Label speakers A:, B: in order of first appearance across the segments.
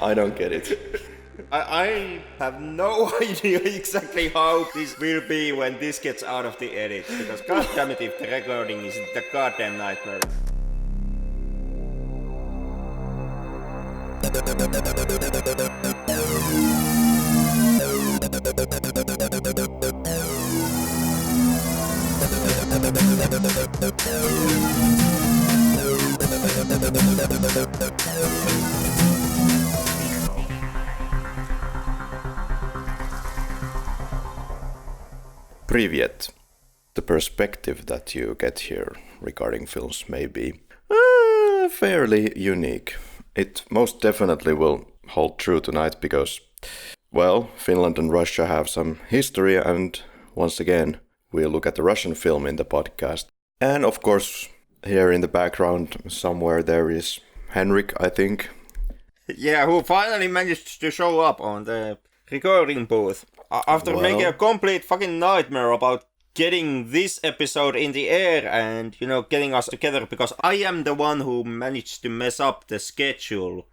A: I don't get it.
B: I have no idea exactly how this will be when this gets out of the edit, because goddammit if the recording is the goddamn nightmare.
A: Привет. The perspective that you get here regarding films may be fairly unique. It most definitely will hold true tonight because, well, Finland and Russia have some history, and once again, we'll look at the Russian film in the podcast. And of course, here in the background somewhere there is Henrik, I think.
B: Yeah, who finally managed to show up on the recording booth. After making a complete fucking nightmare about getting this episode in the air and, getting us together, because I am the one who managed to mess up the schedule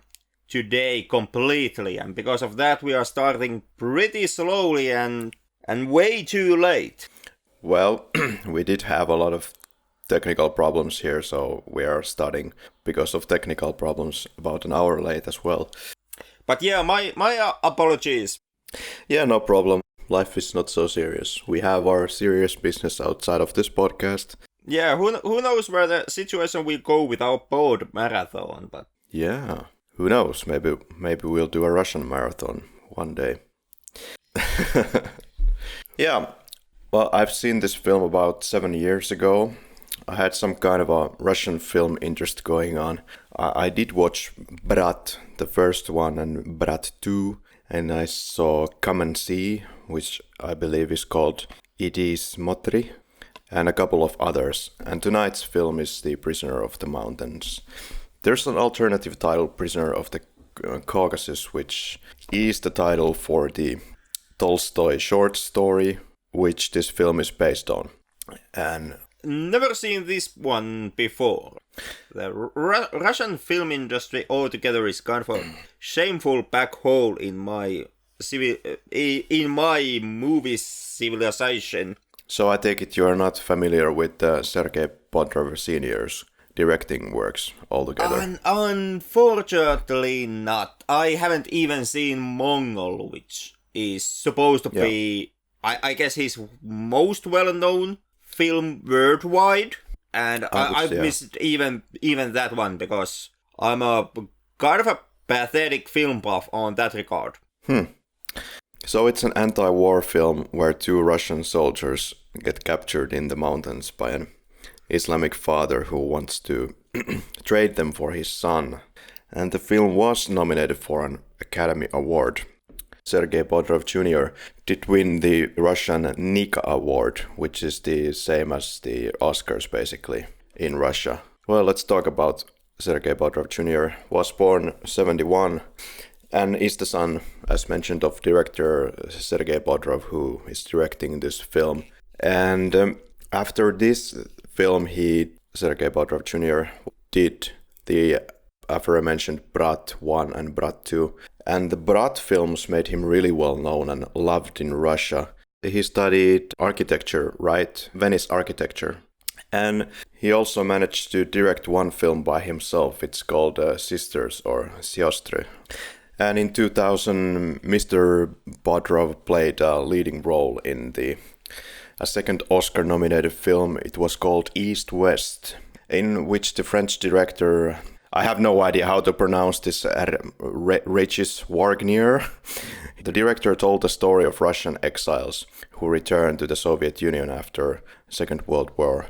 B: today completely, and because of that we are starting pretty slowly and way too late.
A: Well, we did have a lot of technical problems here, so we are starting because of technical problems about an hour late as well.
B: But yeah, my apologies.
A: Yeah, no problem. Life is not so serious. We have our serious business outside of this podcast.
B: Yeah, who knows where the situation will go with our board marathon, but...
A: Yeah, who knows? Maybe we'll do a Russian marathon one day. Yeah, well, I've seen this film about 7 years ago. I had some kind of a Russian film interest going on. I did watch Brat, the first one, and Brat 2. And I saw Come and See, which I believe is called Idi Smotri, and a couple of others. And tonight's film is The Prisoner of the Mountains. There's an alternative title, Prisoner of the Caucasus, which is the title for the Tolstoy short story, which this film is based on. And
B: never seen this one before. The Russian film industry altogether is kind of a shameful black hole in my movie civilization.
A: So I take it you are not familiar with Sergei Bodrov Jr.'s directing works altogether?
B: Unfortunately not. I haven't even seen Mongol, which is supposed to be, I guess, his most well-known film worldwide, and I've missed even that one because I'm a kind of a pathetic film buff on that regard.
A: So it's an anti-war film where two Russian soldiers get captured in the mountains by an Islamic father who wants to trade them for his son, and the film was nominated for an Academy Award. Sergei Bodrov Jr. did win the Russian Nika Award, which is the same as the Oscars, basically, in Russia. Well, let's talk about Sergei Bodrov Jr. Was born 1971 and is the son, as mentioned, of director Sergei Bodrov, who is directing this film. And after this film, Sergei Bodrov Jr. did the aforementioned Brat 1 and Brat 2. And the Brat films made him really well known and loved in Russia. He studied architecture, right? Venice architecture. And he also managed to direct one film by himself. It's called Sisters or Siostry. And in 2000, Mr. Bodrov played a leading role in a second Oscar-nominated film. It was called East West, in which the French director... I have no idea how to pronounce this, Regis Wagner. The director told the story of Russian exiles who returned to the Soviet Union after Second World War.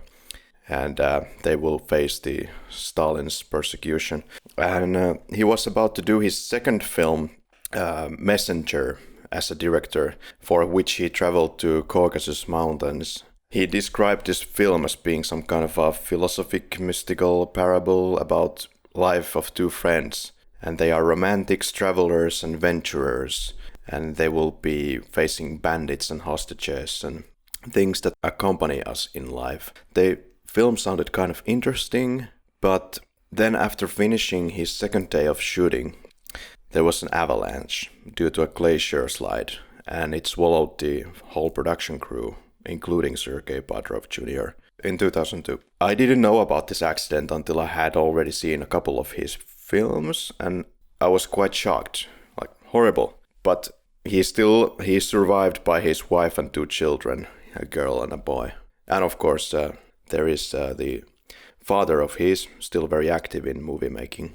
A: And they will face the Stalin's persecution. And he was about to do his second film, Messenger, as a director, for which he traveled to Caucasus Mountains. He described this film as being some kind of a philosophic, mystical parable about life of two friends, and they are romantics, travelers and venturers, and they will be facing bandits and hostages and things that accompany us in life. The film sounded kind of interesting, but Then after finishing his second day of shooting, there was an avalanche due to a glacier slide, and it swallowed the whole production crew, including Sergei Bodrov Jr. in 2002. I didn't know about this accident until I had already seen a couple of his films, and I was quite shocked, like horrible. But he survived by his wife and 2 children, a girl and a boy. And of course, there is the father of his, still very active in movie making.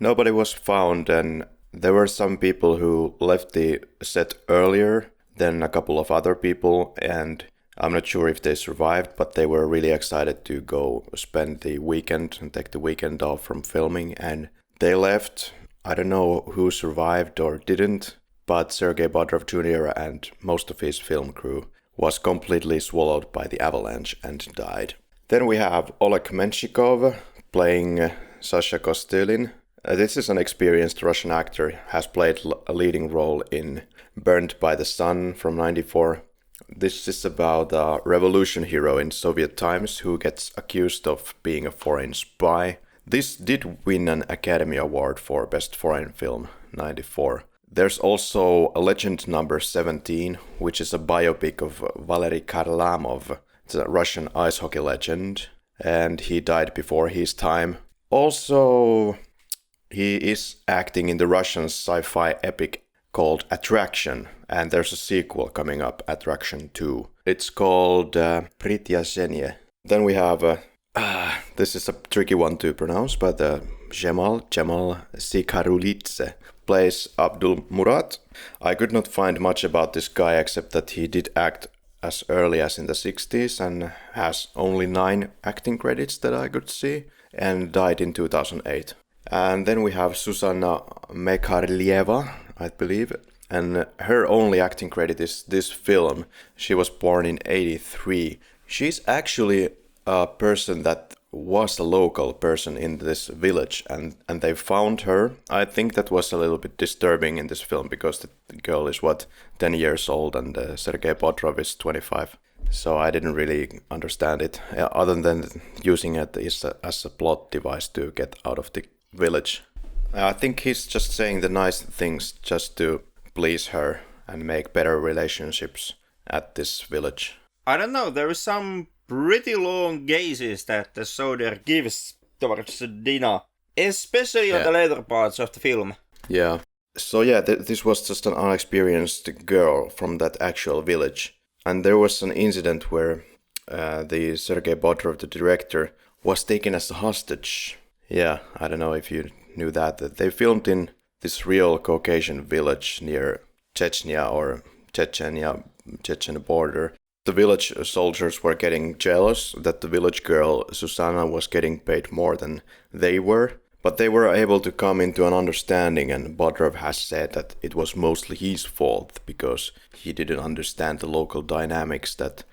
A: Nobody was found, and there were some people who left the set earlier than a couple of other people, and I'm not sure if they survived, but they were really excited to go spend the weekend and take the weekend off from filming, and they left. I don't know who survived or didn't, but Sergei Bodrov Jr. and most of his film crew was completely swallowed by the avalanche and died. Then we have Oleg Menshikov playing Sasha Kostelin. This is an experienced Russian actor, has played a leading role in Burned by the Sun from '94. This is about a revolution hero in Soviet times who gets accused of being a foreign spy. This did win an Academy Award for Best Foreign Film '94. There's also a Legend number 17, which is a biopic of Valery Kharlamov, the Russian ice hockey legend, and he died before his time. Also, he is acting in the Russian sci-fi epic called Attraction, and there's a sequel coming up, Attraction 2. It's called Prityazhenie. Then we have, this is a tricky one to pronounce, but Jemal Sikharulidze plays Abdul Murad. I could not find much about this guy except that he did act as early as in the 60s and has only 9 acting credits that I could see, and died in 2008. And then we have Susanna Mekhraliyeva, I believe, and her only acting credit is this film. She was born in '83. She's actually a person that was a local person in this village, and they found her. I think that was a little bit disturbing in this film because the girl is 10 years old, and Sergei Bodrov is 25. So I didn't really understand it, other than using it as a plot device to get out of the village. I think he's just saying the nice things just to please her and make better relationships at this village.
B: I don't know, there is some pretty long gazes that the soldier gives towards Dina, especially on the later parts of the film.
A: Yeah. So yeah, this was just an unexperienced girl from that actual village. And there was an incident where the Sergei Bodrov, the director, was taken as a hostage. Yeah, I don't know if you knew that they filmed in this real Caucasian village near Chechnya or Chechen border. The village soldiers were getting jealous that the village girl Susanna was getting paid more than they were, but they were able to come into an understanding, and Bodrov has said that it was mostly his fault because he didn't understand the local dynamics, that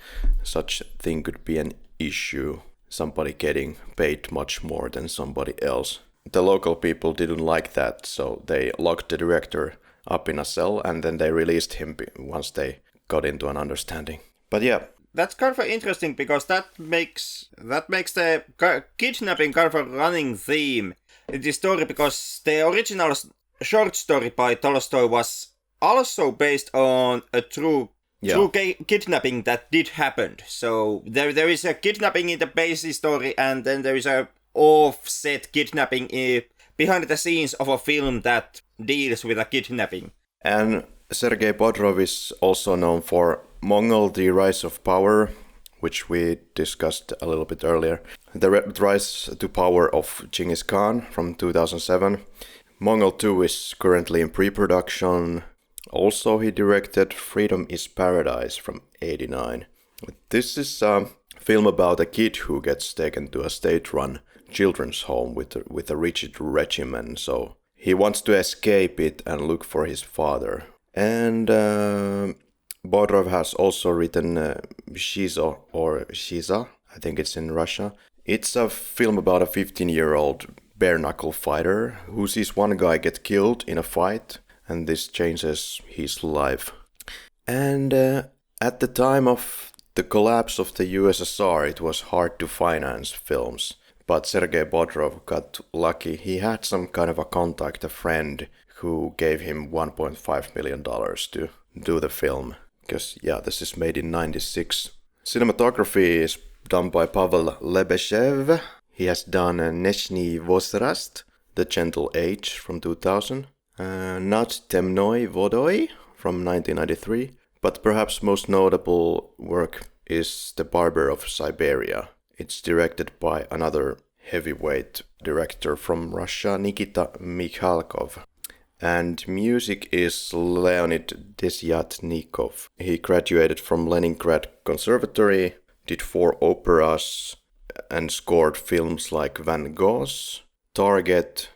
A: such thing could be an issue, somebody getting paid much more than somebody else. The local people didn't like that, so they locked the director up in a cell, and then they released him once they got into an understanding. But yeah.
B: That's kind of interesting because that makes the kidnapping kind of a running theme in the story, because the original short story by Tolstoy was also based on a true kidnapping that did happen. So there is a kidnapping in the basic story, and then there is a offset kidnapping behind the scenes of a film that deals with a kidnapping.
A: And Sergei Bodrov is also known for Mongol, The Rise of Power, which we discussed a little bit earlier. The Rise to Power of Genghis Khan from 2007. Mongol 2 is currently in pre-production. Also, he directed Freedom is Paradise from '89. This is a film about a kid who gets taken to a state-run children's home with a rigid regimen, so he wants to escape it and look for his father. And Bodrov has also written Shizo, or Shiza, I think it's in Russia. It's a film about a 15-year-old bare-knuckle fighter who sees one guy get killed in a fight, and this changes his life. And at the time of the collapse of the USSR, it was hard to finance films. but Sergei Bodrov got lucky. He had some kind of a contact, a friend, who gave him $1.5 million to do the film. Because, yeah, this is made in 96. Cinematography is done by Pavel Lebeshev. He has done Neshny Vozrast, The Gentle Age from 2000. Not Temnoy Vodoi from 1993. But perhaps most notable work is The Barber of Siberia. It's directed by another heavyweight director from Russia, Nikita Mikhalkov. And music is Leonid Desyatnikov. He graduated from Leningrad Conservatory, did 4 operas, and scored films like Van Gogh's, Target.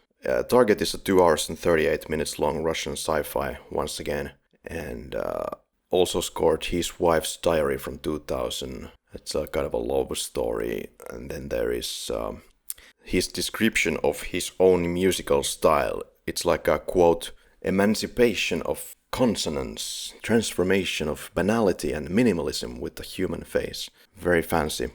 A: Target is a 2 hours and 38 minutes long Russian sci-fi, once again. And also scored His Wife's Diary from 2000. It's a kind of a love story. And then there is his description of his own musical style. It's like a, quote, emancipation of consonance, transformation of banality and minimalism with the human face. Very fancy.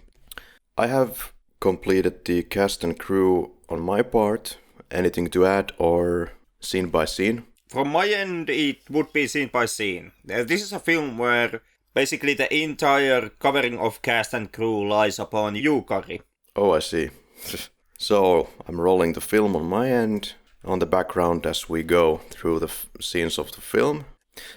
A: I have completed the cast and crew on my part. Anything to add or scene by scene?
B: From my end, it would be scene by scene. This is a film where basically the entire covering of cast and crew lies upon you, Karri.
A: Oh, I see. So, I'm rolling the film on my end, on the background as we go through the scenes of the film.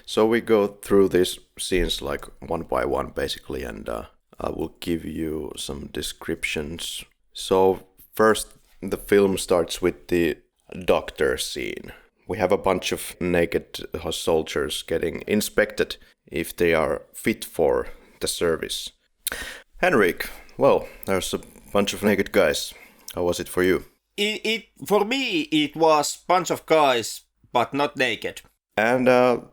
A: So we go through these scenes like one by one, basically, and I will give you some descriptions. So, first, the film starts with the doctor scene. We have a bunch of naked soldiers getting inspected if they are fit for the service. Henrik, well, there's a bunch of naked guys. How was it for you?
B: For me, it was a bunch of guys, but not naked.
A: And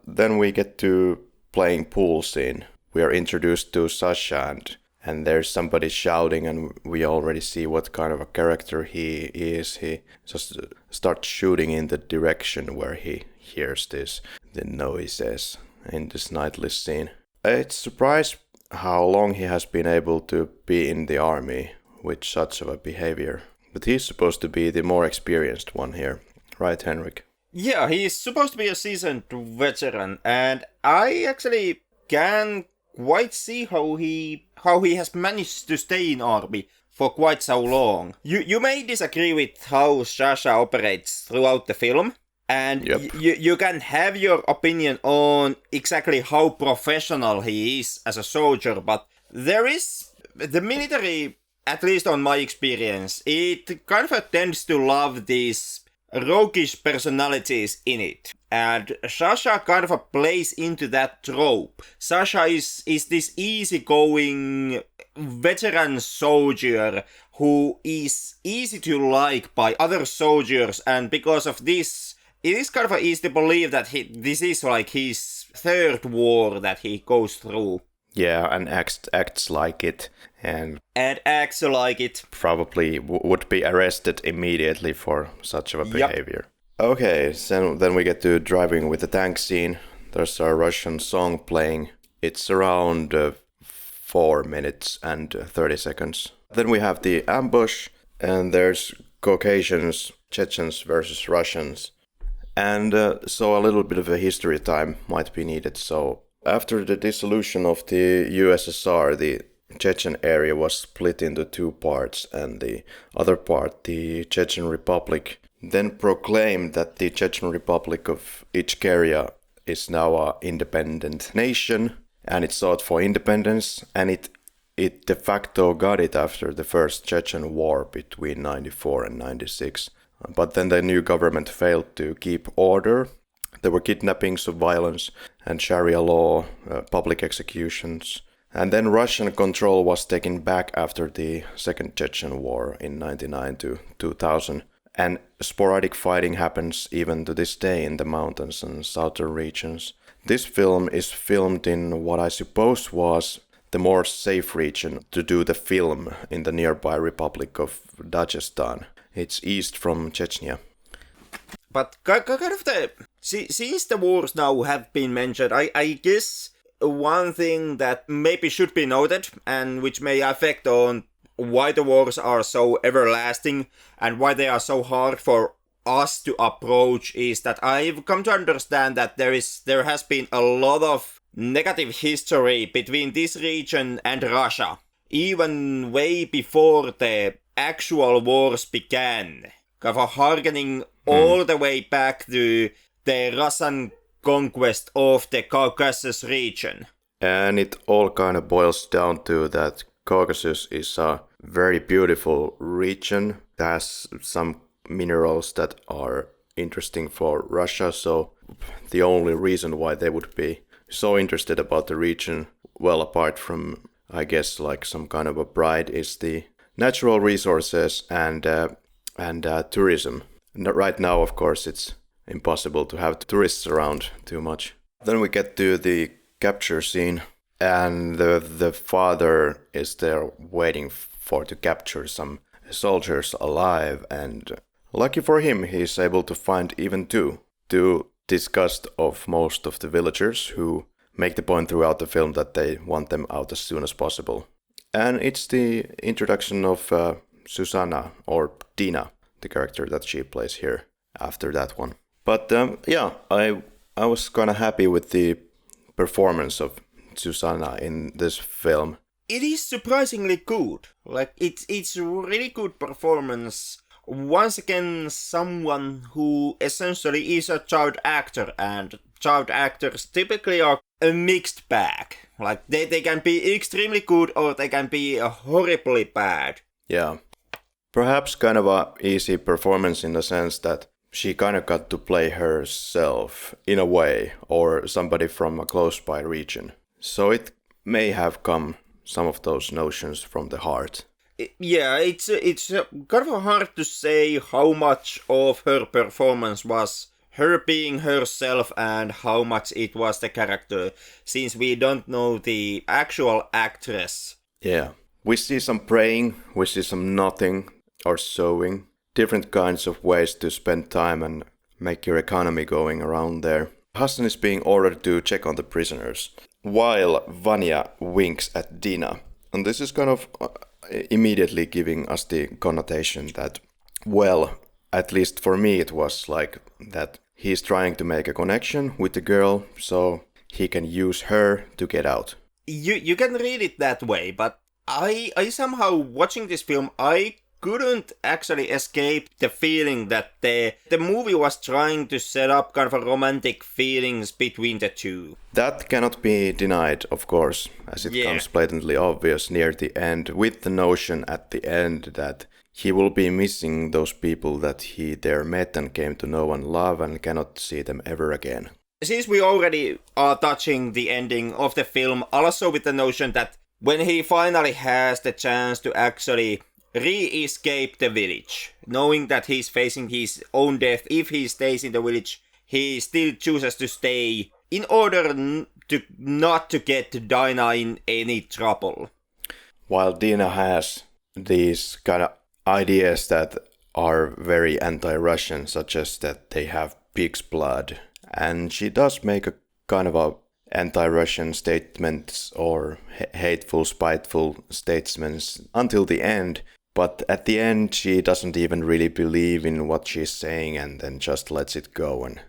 A: then we get to playing pool scene. We are introduced to Sasha and there's somebody shouting and we already see what kind of a character he is. He just starts shooting in the direction where he hears the noises in this nightly scene. It's surprised how long he has been able to be in the army with such of a behavior. But he's supposed to be the more experienced one here, right, Henrik?
B: Yeah, he's supposed to be a seasoned veteran, and I actually can quite see how he has managed to stay in army for quite so long. You may disagree with how Sasha operates throughout the film, and
A: yep.
B: you can have your opinion on exactly how professional he is as a soldier, but there is the military. At least on my experience, it kind of tends to love these roguish personalities in it. And Sasha kind of plays into that trope. Sasha is this easygoing veteran soldier who is easy to like by other soldiers, and because of this, it is kind of easy to believe that this is like his 3rd war that he goes through.
A: Yeah, and acts like it. And
B: acts like it.
A: Probably would be arrested immediately for such of a behavior. Yep. Okay, so then we get to driving with the tank scene. There's a Russian song playing. It's around 4 minutes and 30 seconds. Then we have the ambush, and there's Caucasians, Chechens versus Russians. And so a little bit of a history time might be needed. So after the dissolution of the USSR, the Chechen area was split into 2 parts, and the other part, the Chechen Republic, then proclaimed that the Chechen Republic of Ichkeria is now an independent nation, and it sought for independence, and it de facto got it after the first Chechen war between 94 and 96. But then the new government failed to keep order. There were kidnappings of violence and Sharia law, public executions. And then Russian control was taken back after the Second Chechen War in 99 to 2000. And sporadic fighting happens even to this day in the mountains and southern regions. This film is filmed in what I suppose was the more safe region to do the film in the nearby Republic of Dagestan. It's east from Chechnya.
B: But kind of since the wars now have been mentioned, I guess one thing that maybe should be noted, and which may affect on why the wars are so everlasting and why they are so hard for us to approach is that I've come to understand that there has been a lot of negative history between this region and Russia, even way before the actual wars began, kind of harkening all the way back to the Russian conquest of the Caucasus region.
A: And it all kind of boils down to that Caucasus is a very beautiful region. It has some minerals that are interesting for Russia, so the only reason why they would be so interested about the region, well, apart from, I guess, like some kind of a pride, is the natural resources and tourism. Right now, of course, it's impossible to have tourists around too much. Then we get to the capture scene, and the father is there waiting to capture some soldiers alive, and lucky for him, he is able to find even two, to disgust of most of the villagers who make the point throughout the film that they want them out as soon as possible. And it's the introduction of Susanna, or Dina, the character that she plays here after that one. But I was kind of happy with the performance of Susanna in this film.
B: It is surprisingly good. Like, it's a really good performance. Once again, someone who essentially is a child actor, and child actors typically are a mixed bag. Like, they can be extremely good or they can be horribly bad.
A: Yeah. Perhaps kind of a easy performance in the sense that she kind of got to play herself in a way, or somebody from a close by region. So it may have come some of those notions from the heart.
B: Yeah, it's kind of hard to say how much of her performance was her being herself and how much it was the character, since we don't know the actual actress.
A: Yeah. We see some praying, we see some nothing or sewing, different kinds of ways to spend time and make your economy going around there. Hassan is being ordered to check on the prisoners, while Vanya winks at Dina. And this is kind of immediately giving us the connotation that, well, at least for me it was like that he's trying to make a connection with the girl so he can use her to get out.
B: You can read it that way, but I somehow, watching this film, I couldn't actually escape the feeling that the movie was trying to set up kind of a romantic feelings between the two.
A: That cannot be denied, of course, as it comes blatantly obvious near the end, with the notion at the end that he will be missing those people that he there met and came to know and love and cannot see them ever again.
B: Since we already are touching the ending of the film, also with the notion that when he finally has the chance to actually re-escape the village, knowing that he's facing his own death if he stays in the village, he still chooses to stay in order to not to get Dina in any trouble.
A: While Dina has these kind of ideas that are very anti-Russian, such as that they have pig's blood, and she does make a kind of a anti-Russian statements or hateful, spiteful statements until the end. But at the end, she doesn't even really believe in what she's saying and then just lets it go. And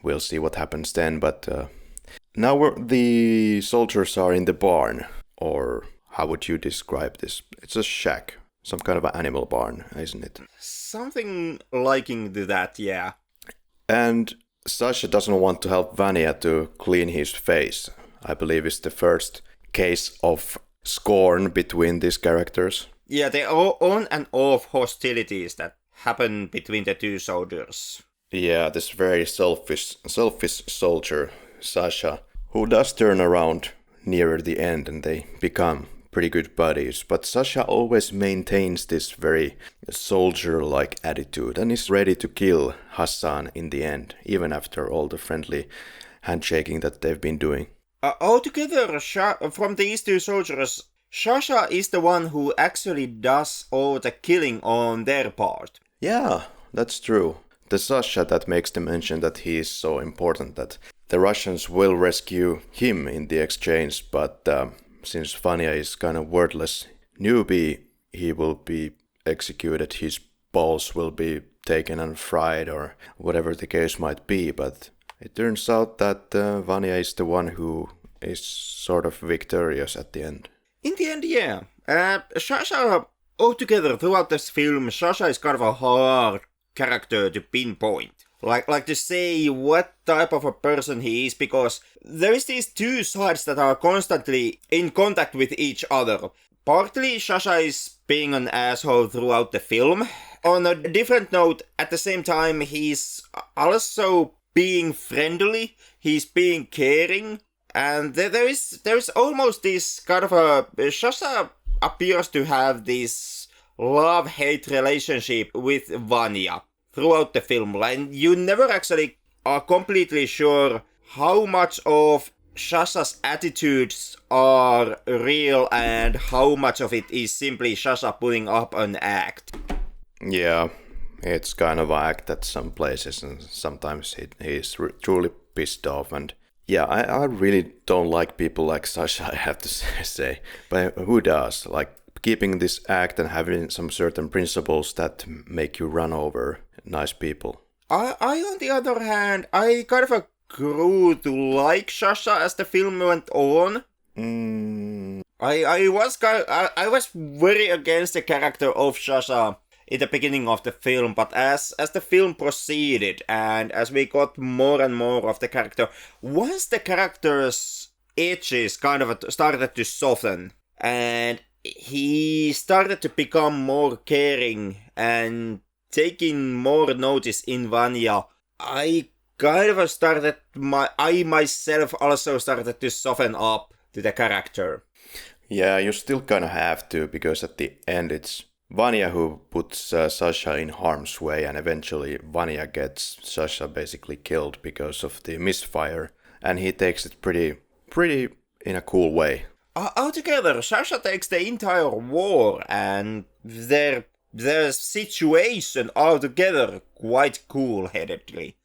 A: we'll see what happens then. But now the soldiers are in the barn. Or how would you describe this? It's a shack. Some kind of an animal barn, isn't it?
B: Something liking to that, yeah.
A: And Sasha doesn't want to help Vanya to clean his face. I believe it's the first case of scorn between these characters.
B: Yeah, the on and off hostilities that happen between the two soldiers.
A: Yeah, this very selfish soldier, Sasha, who does turn around nearer the end and they become pretty good buddies. But Sasha always maintains this very soldier-like attitude and is ready to kill Hassan in the end, even after all the friendly handshaking that they've been doing.
B: Altogether, from these two soldiers, Sasha is the one who actually does all the killing on their part.
A: Yeah, that's true. The Sasha that makes the mention that he is so important that the Russians will rescue him in the exchange, but since Vanya is kind of wordless newbie, he will be executed, his balls will be taken and fried, or whatever the case might be. But it turns out that Vanya is the one who is sort of victorious at the end.
B: In the end, yeah. Sasha, altogether throughout this film, Sasha is kind of a hard character to pinpoint. Like to say what type of a person he is, because there is these two sides that are constantly in contact with each other. Partly, Sasha is being an asshole throughout the film. On a different note, at the same time, he's also being friendly, he's being caring, and there is almost this kind of a... Sasha appears to have this love-hate relationship with Vanya throughout the film, and you never actually are completely sure how much of Sasha's attitudes are real and how much of it is simply Sasha putting up an act.
A: Yeah, it's kind of an act at some places, and sometimes he's truly pissed off. And yeah, I really don't like people like Sasha, I have to say. But who does? Like, keeping this act and having some certain principles that make you run over nice people.
B: I on the other hand, I kind of grew to like Sasha as the film went on. I was very against the character of Sasha in the beginning of the film, but as the film proceeded and as we got more and more of the character, once the character's edges kind of started to soften and he started to become more caring and taking more notice in Vanya, I kind of I myself also started to soften up to the character.
A: Yeah, you still kind of have to, because at the end it's Vanya who puts Sasha in harm's way, and eventually Vanya gets Sasha basically killed because of the misfire, and he takes it pretty in a cool way.
B: Altogether, Sasha takes the entire war and their situation altogether quite cool-headedly.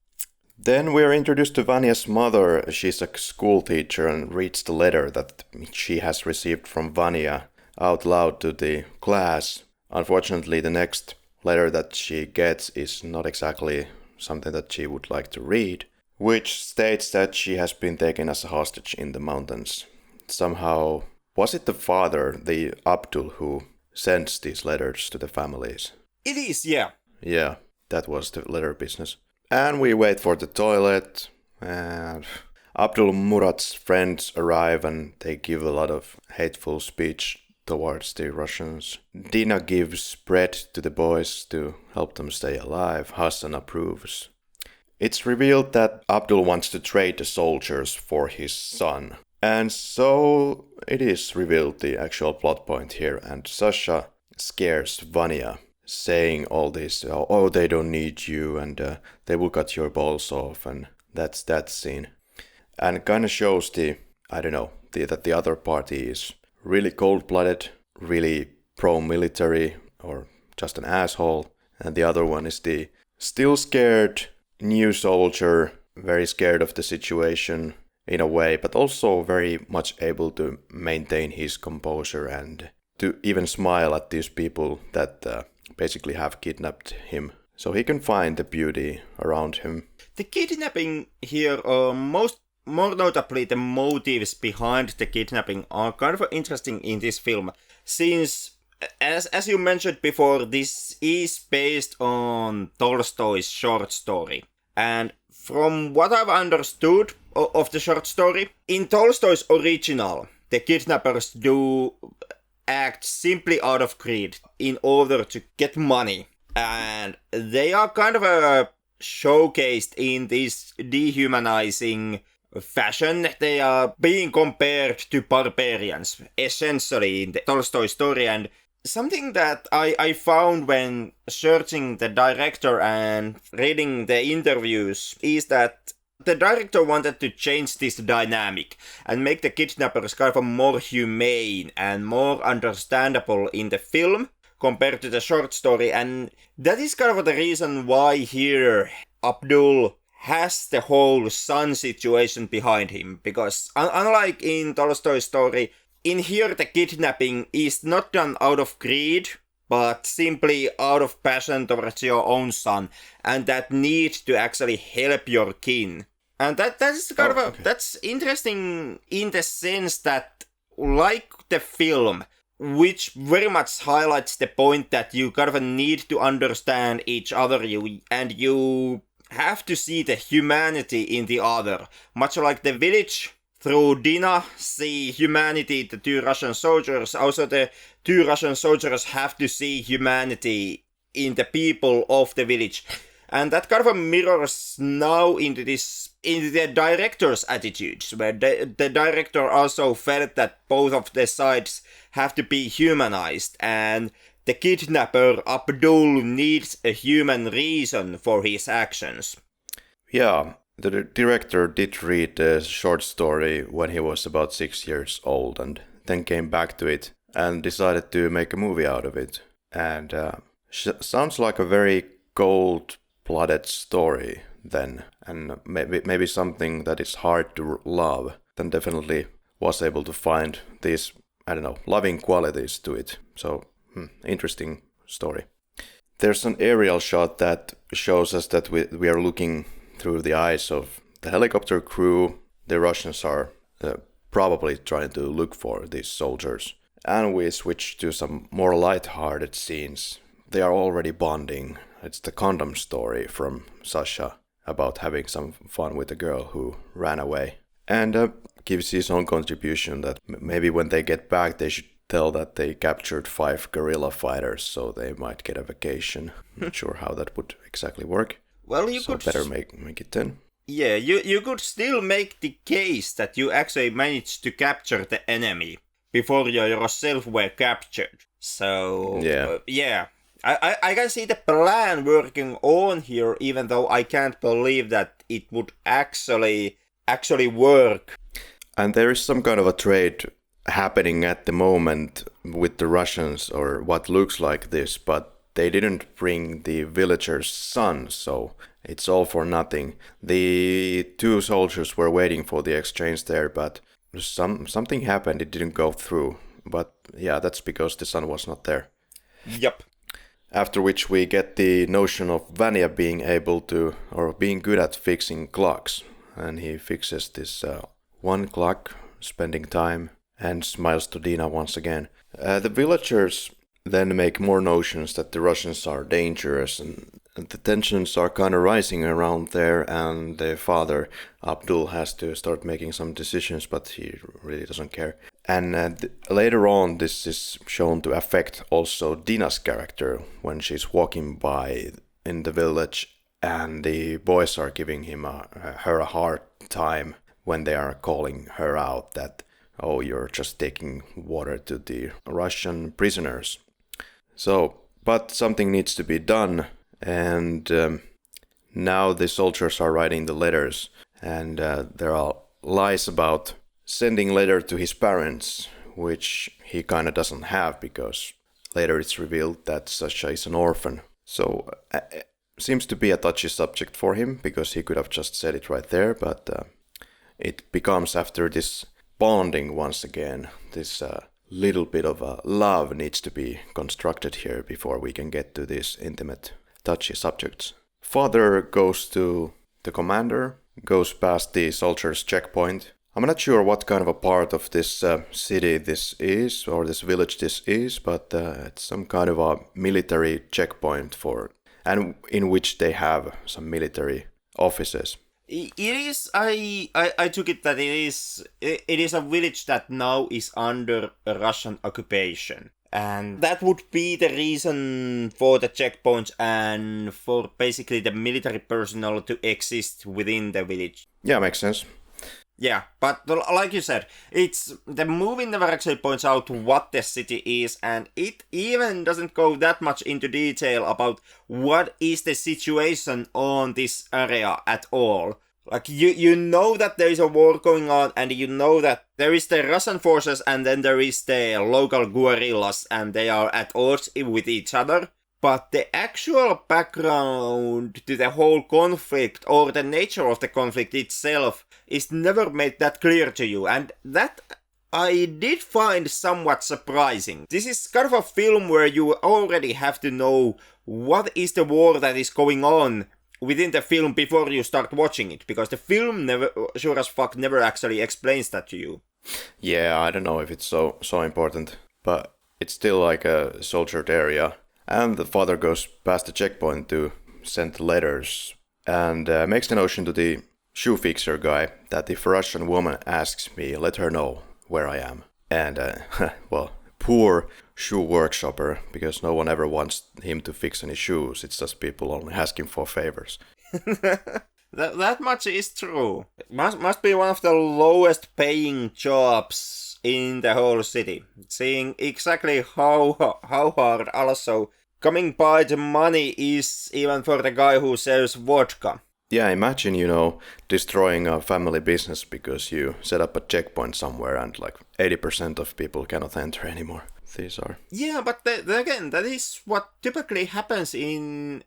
A: Then we're introduced to Vanya's mother. She's a school teacher and reads the letter that she has received from Vanya out loud to the class. Unfortunately, the next letter that she gets is not exactly something that she would like to read, which states that she has been taken as a hostage in the mountains. Somehow, was it the father, the Abdul, who sends these letters to the families?
B: It is, yeah.
A: Yeah, that was the letter business. And we wait for the toilet, and Abdul Murat's friends arrive and they give a lot of hateful speech towards the Russians. Dina gives bread to the boys to help them stay alive. Hassan approves. It's revealed that Abdul wants to trade the soldiers for his son. And so it is revealed, the actual plot point here, and Sasha scares Vanya, saying all this, oh, they don't need you, and they will cut your balls off, and that's that scene. And kind of shows that the other party is really cold-blooded, really pro-military, or just an asshole, and the other one is the still scared new soldier, very scared of the situation in a way, but also very much able to maintain his composure and to even smile at these people that basically have kidnapped him, so he can find the beauty around him.
B: The kidnapping here, more notably the motives behind the kidnapping, are kind of interesting in this film, since, as you mentioned before, this is based on Tolstoy's short story. And from what I've understood of the short story, in Tolstoy's original, the kidnappers do act simply out of greed in order to get money. And they are kind of showcased in this dehumanizing fashion. They are being compared to barbarians, essentially, in the Tolstoy story. And something that I found when searching the director and reading the interviews is that the director wanted to change this dynamic and make the kidnappers kind of more humane and more understandable in the film compared to the short story, and that is kind of the reason why here Abdul has the whole son situation behind him, because unlike in Tolstoy's story, in here the kidnapping is not done out of greed, but simply out of passion towards your own son, and that need to actually help your kin. And that's kind of
A: okay.
B: That's interesting in the sense that, like the film, which very much highlights the point that you kind of need to understand each other, and you have to see the humanity in the other, much like the village. Through Dina, see humanity, the two Russian soldiers. Also, the two Russian soldiers have to see humanity in the people of the village. And that kind of mirrors now into the director's attitudes, where the director also felt that both of the sides have to be humanized, and the kidnapper Abdul needs a human reason for his actions.
A: Yeah. The director did read the short story when he was about 6 years old and then came back to it and decided to make a movie out of it. And sounds like a very cold-blooded story then, and maybe something that is hard to love. Then definitely was able to find these, I don't know, loving qualities to it. So, interesting story. There's an aerial shot that shows us that we are looking through the eyes of the helicopter crew. The Russians are probably trying to look for these soldiers. And we switch to some more light-hearted scenes. They are already bonding. It's the condom story from Sasha about having some fun with a girl who ran away. And gives his own contribution that maybe when they get back they should tell that they captured 5 guerrilla fighters so they might get a vacation. Not sure how that would exactly work.
B: Well, you
A: so
B: could
A: better make it 10.
B: Yeah, you could still make the case that you actually managed to capture the enemy before you yourself were captured. So
A: yeah,
B: I can see the plan working on here, even though I can't believe that it would actually work.
A: And there is some kind of a trade happening at the moment with the Russians, or what looks like this, but they didn't bring the villager's son, so it's all for nothing. The 2 soldiers were waiting for the exchange there, but something happened, it didn't go through. But yeah, that's because the son was not there.
B: Yep.
A: After which we get the notion of Vanya being able to, or being good at fixing clocks. And he fixes this one clock, spending time, and smiles to Dina once again. The villagers then make more notions that the Russians are dangerous, and the tensions are kind of rising around there, and the father, Abdul, has to start making some decisions, but he really doesn't care. And later on, this is shown to affect also Dina's character when she's walking by in the village, and the boys are giving her a hard time when they are calling her out that, oh, you're just taking water to the Russian prisoners. So, but something needs to be done, and now the soldiers are writing the letters, and there are lies about sending letter to his parents, which he kind of doesn't have, because later it's revealed that Sasha is an orphan. So, seems to be a touchy subject for him, because he could have just said it right there, but it becomes after this bonding once again, this little bit of a love needs to be constructed here before we can get to these intimate, touchy subjects. Father goes to the commander, goes past the soldiers' checkpoint. I'm not sure what kind of a part of this city this is, or this village this is, but it's some kind of a military checkpoint and in which they have some military offices.
B: It is. I took it that it is a village that now is under a Russian occupation, and that would be the reason for the checkpoints and for basically the military personnel to exist within the village.
A: Yeah, makes sense.
B: Yeah, but like you said, it's the movie never actually points out what the city is, and it even doesn't go that much into detail about what is the situation on this area at all. Like, you know that there is a war going on, and you know that there is the Russian forces, and then there is the local guerrillas, and they are at odds with each other. But the actual background to the whole conflict, or the nature of the conflict itself, is never made that clear to you. And that I did find somewhat surprising. This is kind of a film where you already have to know what is the war that is going on within the film before you start watching it, because the film never, sure as fuck, never actually explains that to you.
A: Yeah, I don't know if it's so important, but it's still like a soldiered area, and the father goes past the checkpoint to send letters, and makes the notion to the shoe fixer guy that if a Russian woman asks me, let her know where I am. And, well, poor shoe workshopper, because no one ever wants him to fix any shoes. It's just people only asking for favors.
B: That much is true. It must be one of the lowest paying jobs in the whole city. Seeing exactly how hard also coming by the money is even for the guy who sells vodka.
A: Yeah, imagine, destroying a family business because you set up a checkpoint somewhere and like 80% of people cannot enter anymore. These are...
B: Yeah, but again, that is what typically happens in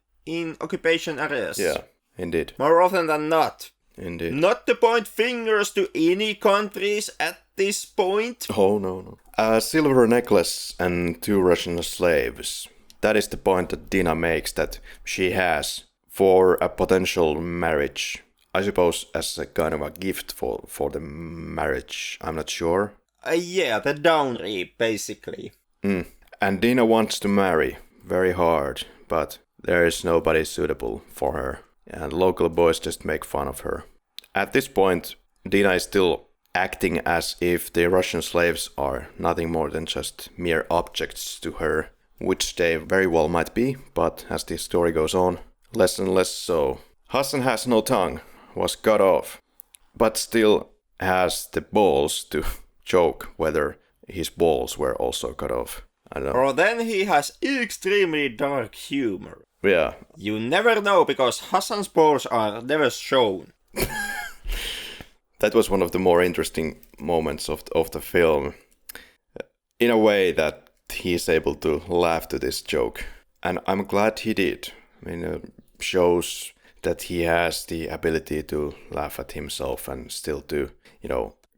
B: occupation areas.
A: Yeah, indeed.
B: More often than not.
A: Indeed.
B: Not to point fingers to any countries at this point.
A: Oh, no. A silver necklace and 2 Russian slaves. That is the point that Dina makes that she has for a potential marriage. I suppose as a kind of a gift for the marriage. I'm not sure.
B: Yeah, the dowry, basically.
A: And Dina wants to marry very hard, but there is nobody suitable for her. And local boys just make fun of her. At this point, Dina is still acting as if the Russian slaves are nothing more than just mere objects to her, which they very well might be, but as the story goes on, less and less so. Hassan has no tongue, was cut off, but still has the balls to joke whether his balls were also cut off. I don't know.
B: Or then he has extremely dark humor.
A: Yeah.
B: You never know, because Hassan's balls are never shown.
A: That was one of the more interesting moments of the film. In a way that he's able to laugh to this joke. And I'm glad he did. I mean, it shows that he has the ability to laugh at himself and still to,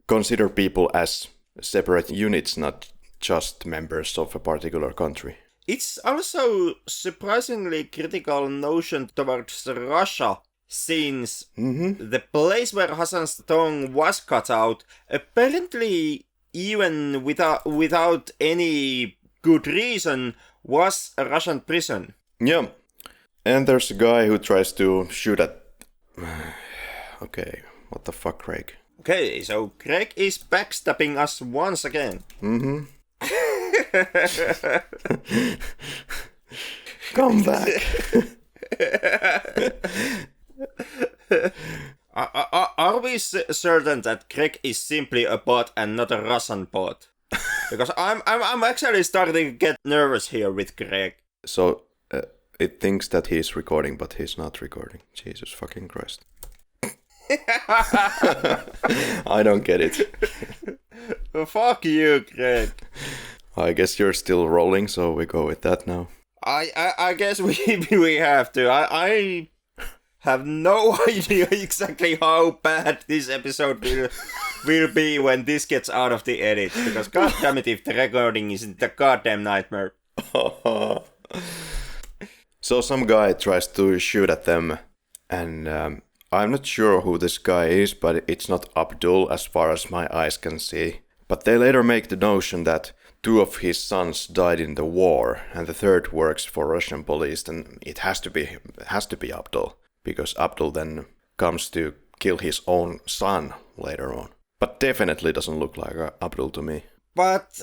A: consider people as separate units, not just members of a particular country.
B: It's also surprisingly critical notion towards Russia, since the place where Hassan's tongue was cut out, apparently even without any good reason, was a Russian prison.
A: Yeah. And there's a guy who tries to shoot at... Okay, what the fuck, Craig?
B: Okay, so Craig is backstabbing us once again.
A: Come back.
B: Are we certain that Craig is simply a bot and not a Russian bot? Because I'm actually starting to get nervous here with Craig.
A: So it thinks that he's recording, but he's not recording. Jesus fucking Christ. I don't get it.
B: Fuck you, Craig.
A: I guess you're still rolling, so we go with that now.
B: I guess we have to. I have no idea exactly how bad this episode will be when this gets out of the edit. Because goddammit, if the recording isn't a goddamn nightmare.
A: So some guy tries to shoot at them, and I'm not sure who this guy is, but it's not Abdul as far as my eyes can see. But they later make the notion that 2 of his sons died in the war, and the 3rd works for Russian police, and it has to be Abdul, because Abdul then comes to kill his own son later on. But definitely doesn't look like Abdul to me.
B: But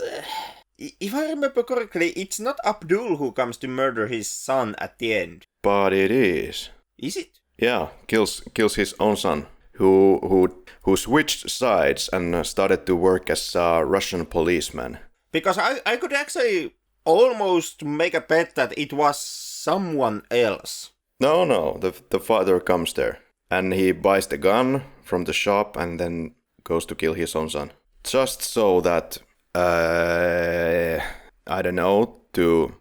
B: if I remember correctly, it's not Abdul who comes to murder his son at the end.
A: But it is.
B: Is it?
A: Yeah, kills his own son, who switched sides and started to work as a Russian policeman.
B: Because I could actually almost make a bet that it was someone else.
A: No, the father comes there, and he buys the gun from the shop and then goes to kill his own son. Just so that, I don't know, to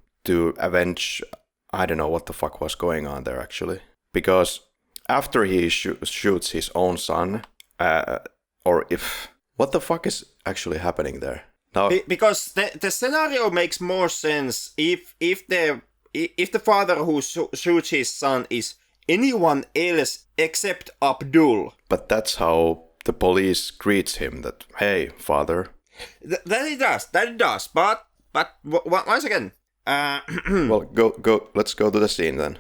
A: avenge, I don't know what the fuck was going on there actually. Because after he shoots his own son, or if What the fuck is actually happening there? Now,
B: because the scenario makes more sense if the father who shoots his son is anyone else except Abdul.
A: But that's how the police greets him, that, hey, father.
B: That it does. But once again...
A: well, let's go to the scene then.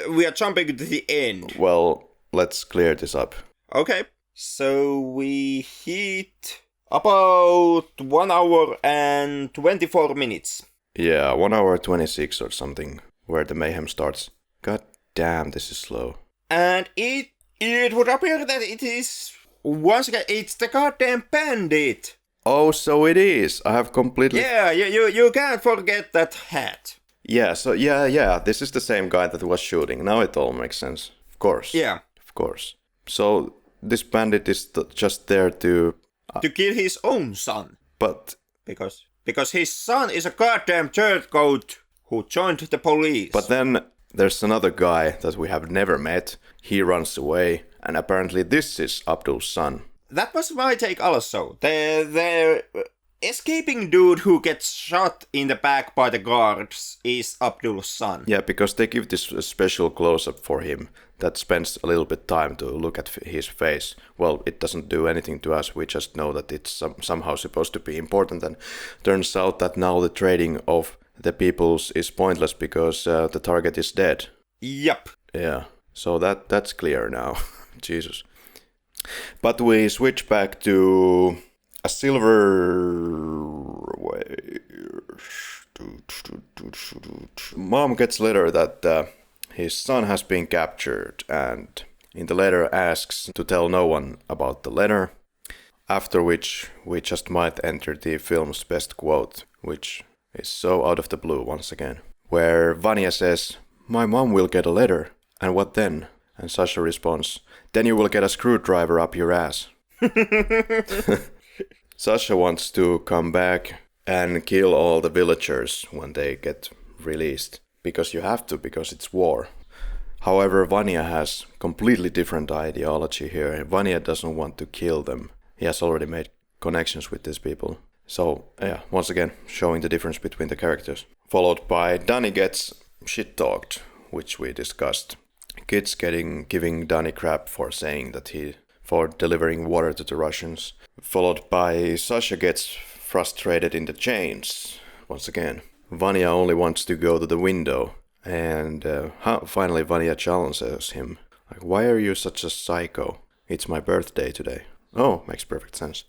B: We are jumping to the end.
A: Well, let's clear this up.
B: Okay. So we hit about 1 hour and 24 minutes.
A: Yeah, 1 hour 26 or something, where the mayhem starts. God damn, this is slow.
B: And it would appear that it is, once again, it's the goddamn bandit.
A: Oh, so it is. I have completely...
B: Yeah, you can't forget that hat.
A: Yeah, so yeah, this is the same guy that was shooting. Now it all makes sense. Of course.
B: Yeah.
A: Of course. So this bandit is just there to...
B: to kill his own son.
A: But...
B: Because his son is a goddamn turncoat who joined the police.
A: But then there's another guy that we have never met. He runs away, and apparently this is Abdul's son.
B: That was my take also. The escaping dude who gets shot in the back by the guards is Abdul's son.
A: Yeah, because they give this special close-up for him that spends a little bit time to look at his face. Well, it doesn't do anything to us. We just know that it's somehow supposed to be important. And turns out that now the trading of the peoples is pointless because the target is dead.
B: Yep.
A: Yeah, so that's clear now. Jesus. But we switch back to a silver... Mom gets a letter that his son has been captured, and in the letter asks to tell no one about the letter, after which we just might enter the film's best quote, which is so out of the blue once again, where Vanya says, "My mom will get a letter, and what then?" And Sasha responds, "Then you will get a screwdriver up your ass." Sasha wants to come back and kill all the villagers when they get released. Because you have to, because it's war. However, Vanya has completely different ideology here. Vanya doesn't want to kill them. He has already made connections with these people. So, yeah, once again, showing the difference between the characters. Followed by Danny gets shit-talked, which we discussed. Kids giving Danny crap for saying that for delivering water to the Russians. Followed by Sasha gets frustrated in the chains, once again. Vanya only wants to go to the window, and finally Vanya challenges him. Like, why are you such a psycho? It's my birthday today. Oh, makes perfect sense.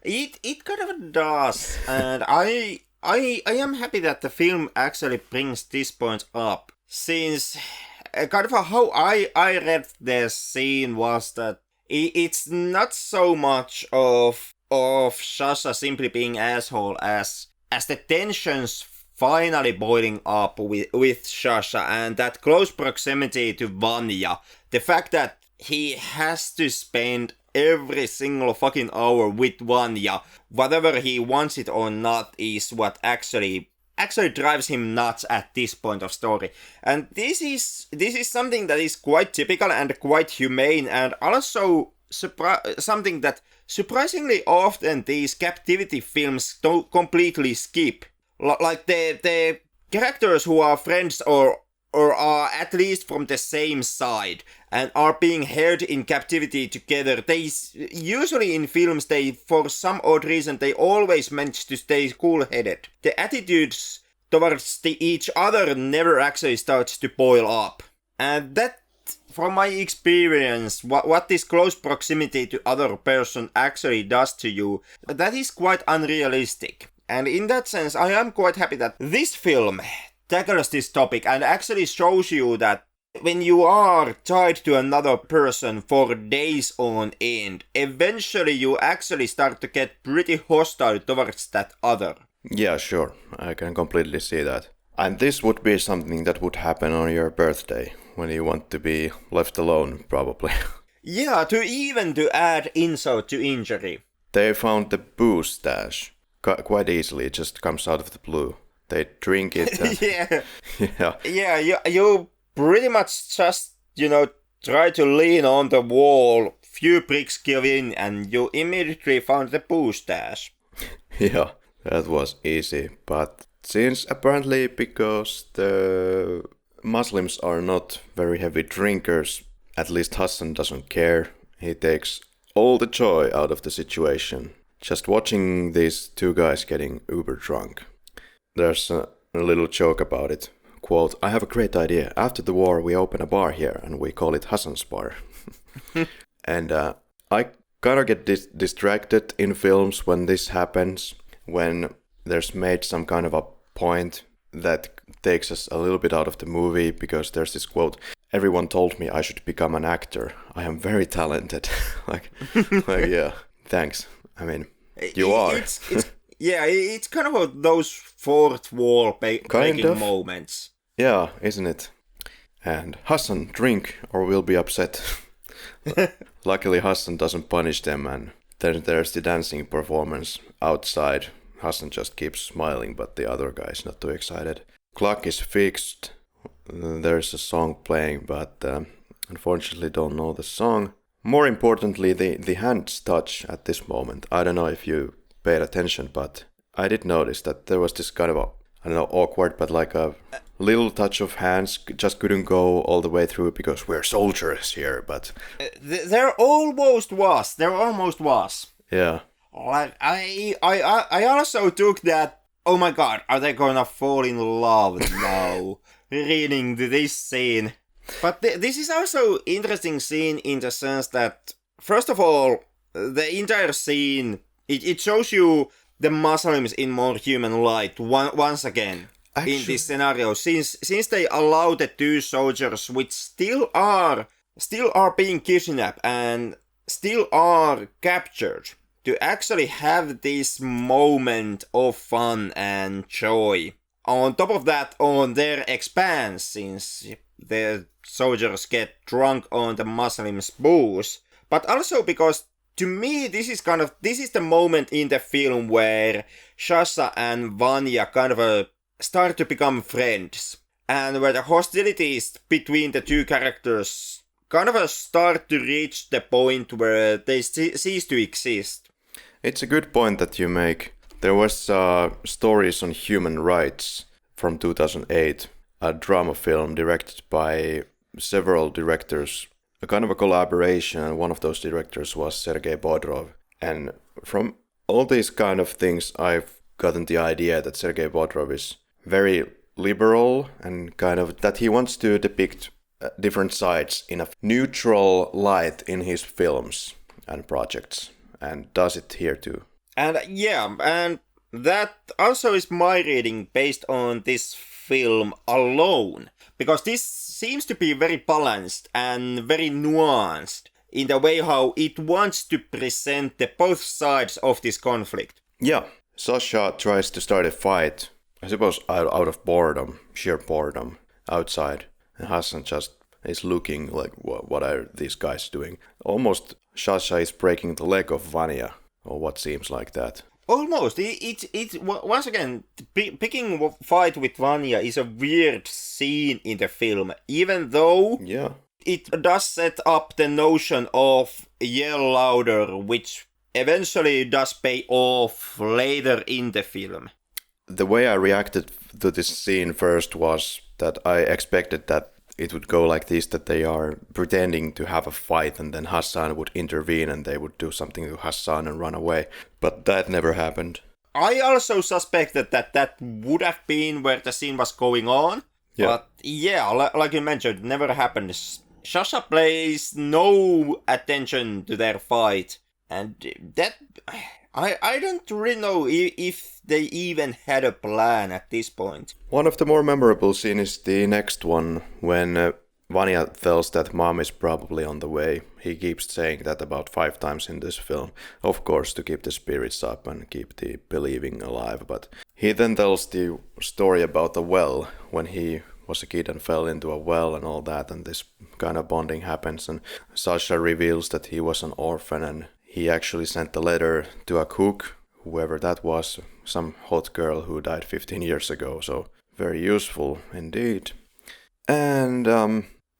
B: It kind of does, and I am happy that the film actually brings this point up, since kind of how I read the scene was that it's not so much of Sasha simply being asshole as the tensions finally boiling up with Sasha and that close proximity to Vanya. The fact that he has to spend every single fucking hour with Vanya, whether he wants it or not, is what actually drives him nuts at this point of story. And this is something that is quite typical and quite humane, and also something that surprisingly often these Captivity films don't completely skip. Like the characters who are friends or are at least from the same side and are being held in captivity together, they usually in films, they for some odd reason they always manage to stay cool-headed. The attitudes towards each other never actually starts to boil up. And that, from my experience, what this close proximity to other person actually does to you, that is quite unrealistic. And in that sense, I am quite happy that this film tackles this topic and actually shows you that when you are tied to another person for days on end, eventually you actually start to get pretty hostile towards that other.
A: Yeah, sure. I can completely see that. And this would be something that would happen on your birthday, when you want to be left alone, probably.
B: Yeah, to add insult to injury.
A: They found the booze stash. Quite easily, it just comes out of the blue. They drink it. And...
B: Yeah, you pretty much just, try to lean on the wall few bricks give in and you immediately found the booze stash.
A: Yeah, that was easy. But since apparently because the Muslims are not very heavy drinkers, at least Hassan doesn't care. He takes all the joy out of the situation. Just watching these two guys getting uber drunk. There's a little joke about it. Quote, I have a great idea. After the war we open a bar here and we call it Hassan's bar. And I kind of get distracted in films when this happens. When there's made some kind of a point that takes us a little bit out of the movie. Because there's this quote, everyone told me I should become an actor. I am very talented. like, yeah, thanks. I mean, you are.
B: It's kind of those fourth wall breaking moments.
A: Yeah, isn't it? And Hassan, drink or we'll be upset. Luckily Hassan doesn't punish them, and then there's the dancing performance outside. Hassan just keeps smiling, but the other guy's not too excited. Clock is fixed. There's a song playing, but unfortunately don't know the song. More importantly, the hands touch at this moment. I don't know if you paid attention, but I did notice that there was this kind of awkward, but like a little touch of hands. Just couldn't go all the way through because we're soldiers here, but
B: there almost was.
A: Yeah.
B: Like I also took that. Oh my god, are they gonna fall in love now? Reading this scene. But this is also interesting scene in the sense that, first of all, the entire scene, it shows you the Muslims in more human light once again. Actually, in this scenario, since they allow the two soldiers which still are being kidnapped and still are captured to actually have this moment of fun and joy. On top of that, on their expanse, since the soldiers get drunk on the Muslims' booze, but also because to me this is the moment in the film where Sasha and Vanya kind of start to become friends, and where the hostilities between the two characters kind of start to reach the point where they cease to exist.
A: It's a good point that you make. There was Stories on Human Rights from 2008, a drama film directed by several directors, a kind of a collaboration, and one of those directors was Sergei Bodrov. And from all these kind of things, I've gotten the idea that Sergei Bodrov is very liberal and kind of that he wants to depict different sides in a neutral light in his films and projects, and does it here too.
B: And yeah, and that also is my reading based on this film alone, because this seems to be very balanced and very nuanced in the way how it wants to present the both sides of this conflict.
A: Yeah, Sasha tries to start a fight, I suppose out of boredom, sheer boredom, outside. And Hassan just is looking like, what are these guys doing? Almost Sasha is breaking the leg of Vanya, or what seems like that.
B: Almost. It's once again, picking a fight with Vanya is a weird scene in the film, even though it does set up the notion of yell louder, which eventually does pay off later in the film.
A: The way I reacted to this scene first was that I expected that it would go like this, that they are pretending to have a fight and then Hassan would intervene and they would do something to Hassan and run away. But that never happened.
B: I also suspected that would have been where the scene was going on. Yeah. But yeah, like you mentioned, it never happened. Sasha pays no attention to their fight. And that... I don't really know if they even had a plan at this point.
A: One of the more memorable scenes is the next one, when Vanya tells that mom is probably on the way. He keeps saying that about 5 times in this film, of course to keep the spirits up and keep the believing alive. But he then tells the story about the well, when he was a kid and fell into a well and all that, and this kind of bonding happens, and Sasha reveals that he was an orphan and he actually sent a letter to a cook, whoever that was, some hot girl who died 15 years ago, so very useful indeed. And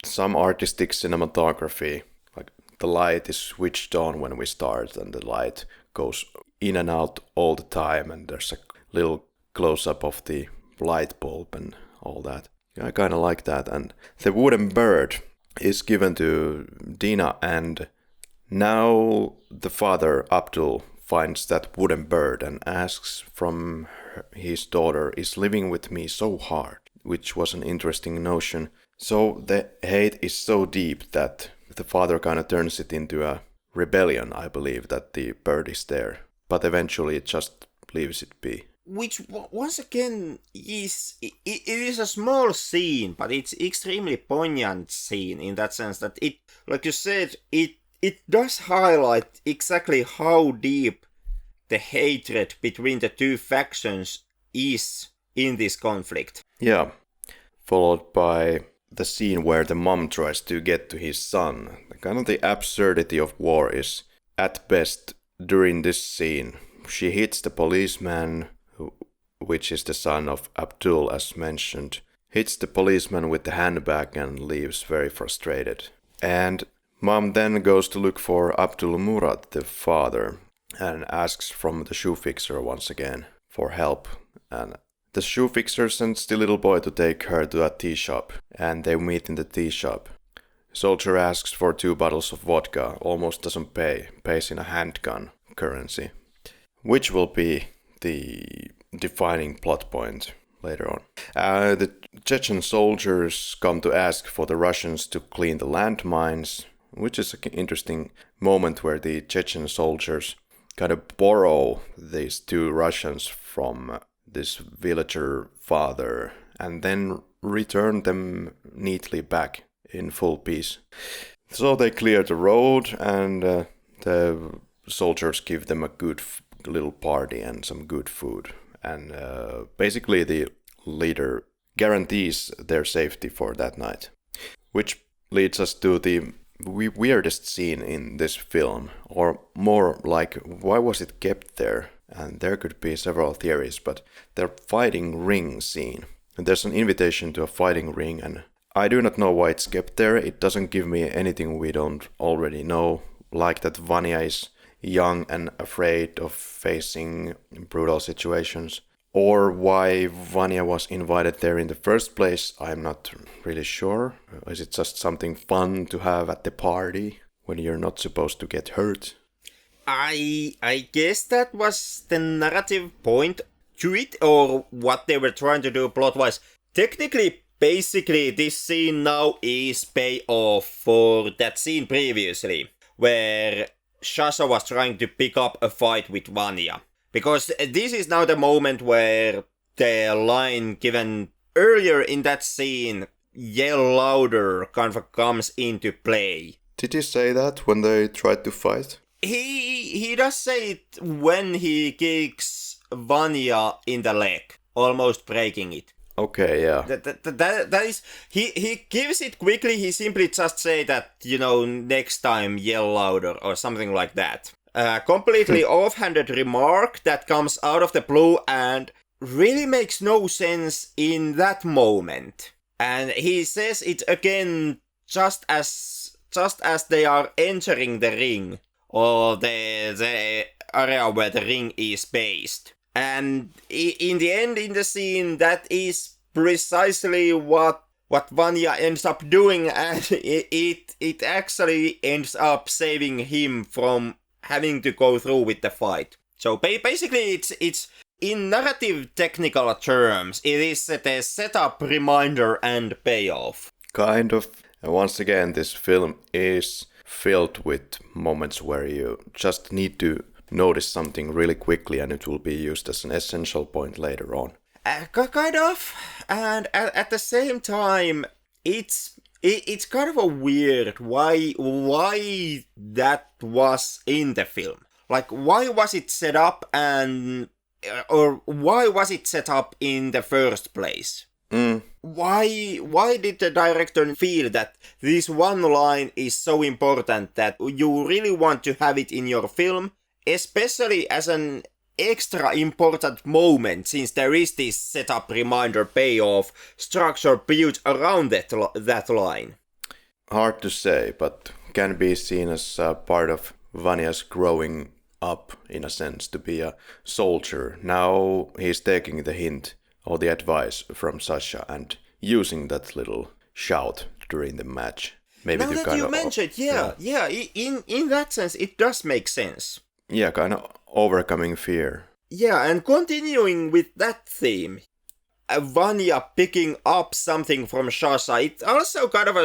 A: some artistic cinematography, like the light is switched on when we start, and the light goes in and out all the time, and there's a little close-up of the light bulb and all that. I kind of like that. And the wooden bird is given to Dina, and now the father, Abdul, finds that wooden bird and asks from his daughter, is living with me so hard, which was an interesting notion. So the hate is so deep that the father kind of turns it into a rebellion, I believe, that the bird is there. But eventually it just leaves it be.
B: Which, once again, it is a small scene, but it's extremely poignant scene in that sense that it, like you said, it does highlight exactly how deep the hatred between the two factions is in this conflict.
A: Yeah, followed by the scene where the mom tries to get to his son. Kind of the absurdity of war is at best during this scene. She hits the policeman, which is the son of Abdul as mentioned, hits the policeman with the handbag and leaves very frustrated. And mom then goes to look for Abdul Murad, the father, and asks from the shoe fixer once again for help. And the shoe fixer sends the little boy to take her to a tea shop, and they meet in the tea shop. Soldier asks for 2 bottles of vodka, almost doesn't pay, pays in a handgun currency, which will be the defining plot point later on. The Chechen soldiers come to ask for the Russians to clean the landmines, which is an interesting moment where the Chechen soldiers kind of borrow these 2 Russians from this villager father and then return them neatly back in full peace. So they clear the road, and the soldiers give them a good little party and some good food. And basically the leader guarantees their safety for that night. Which leads us to the weirdest scene in this film, or more like, why was it kept there? And there could be several theories, but the fighting ring scene. And there's an invitation to a fighting ring, and I do not know why it's kept there. It doesn't give me anything we don't already know, like that Vanya is young and afraid of facing brutal situations, or why Vanya was invited there in the first place. I'm not really sure. Is it just something fun to have at the party when you're not supposed to get hurt?
B: I guess that was the narrative point to it, or what they were trying to do plot-wise. Technically, basically, this scene now is payoff for that scene previously, where Sasha was trying to pick up a fight with Vanya. Because this is now the moment where the line given earlier in that scene, yell louder, kind of comes into play.
A: Did he say that when they tried to fight?
B: He does say it when he kicks Vanya in the leg, almost breaking it.
A: Okay, yeah.
B: That is, he gives it quickly. He simply just say that, next time yell louder or something like that. Completely offhanded remark that comes out of the blue and really makes no sense in that moment. And he says it again just as they are entering the ring, or the area where the ring is based. And in the end, in the scene, that is precisely what Vanya ends up doing, and it actually ends up saving him from having to go through with the fight. So basically, it's in narrative technical terms, it is the setup, reminder, and payoff.
A: Kind of. And once again, this film is filled with moments where you just need to notice something really quickly, and it will be used as an essential point later on.
B: Kind of, and at the same time, it's kind of a weird why that was in the film. Like, why was it set up, or why was it set up in the first place? Why did the director feel that this one line is so important that you really want to have it in your film, especially as an extra important moment, since there is this setup, reminder, payoff structure built around that line?
A: Hard to say, but can be seen as part of Vanya's growing up, in a sense, to be a soldier. Now he's taking the hint or the advice from Sasha and using that little shout during the match. Maybe
B: now
A: to
B: that
A: kind
B: you
A: of,
B: mentioned, in that sense, it does make sense.
A: Yeah, kind of overcoming fear.
B: Yeah, and continuing with that theme, Vanya picking up something from Sasha, it also kind of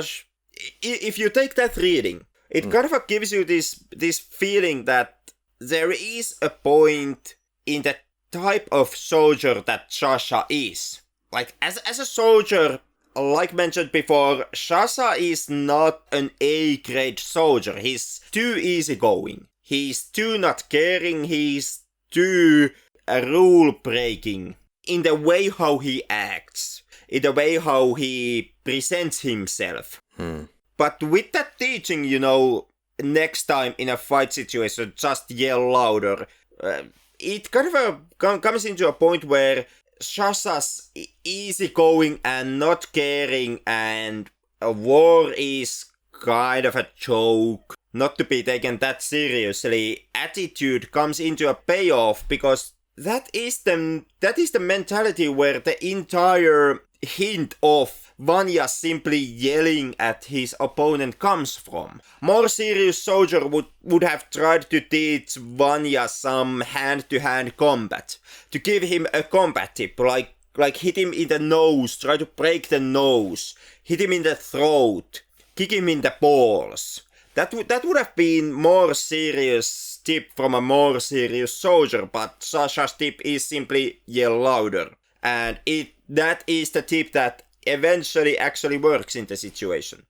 B: if you take that reading, it kind of gives you this feeling that there is a point in the type of soldier that Sasha is. Like, as a soldier, like mentioned before, Sasha is not an A-grade soldier. He's too easygoing. He's too not caring. He's too rule-breaking in the way how he acts, in the way how he presents himself. But with that teaching, next time in a fight situation, just yell louder, it kind of comes into a point where Sasha's easygoing and not caring and a war is kind of a joke, not to be taken that seriously, attitude comes into a payoff, because that is the mentality where the entire hint of Vanya simply yelling at his opponent comes from. More serious soldier would have tried to teach Vanya some hand-to-hand combat, to give him a combat tip, like hit him in the nose, try to break the nose, hit him in the throat, kick him in the balls. That would have been more serious tip from a more serious soldier, but Sasha's tip is simply yell louder. And that is the tip that eventually actually works in the situation.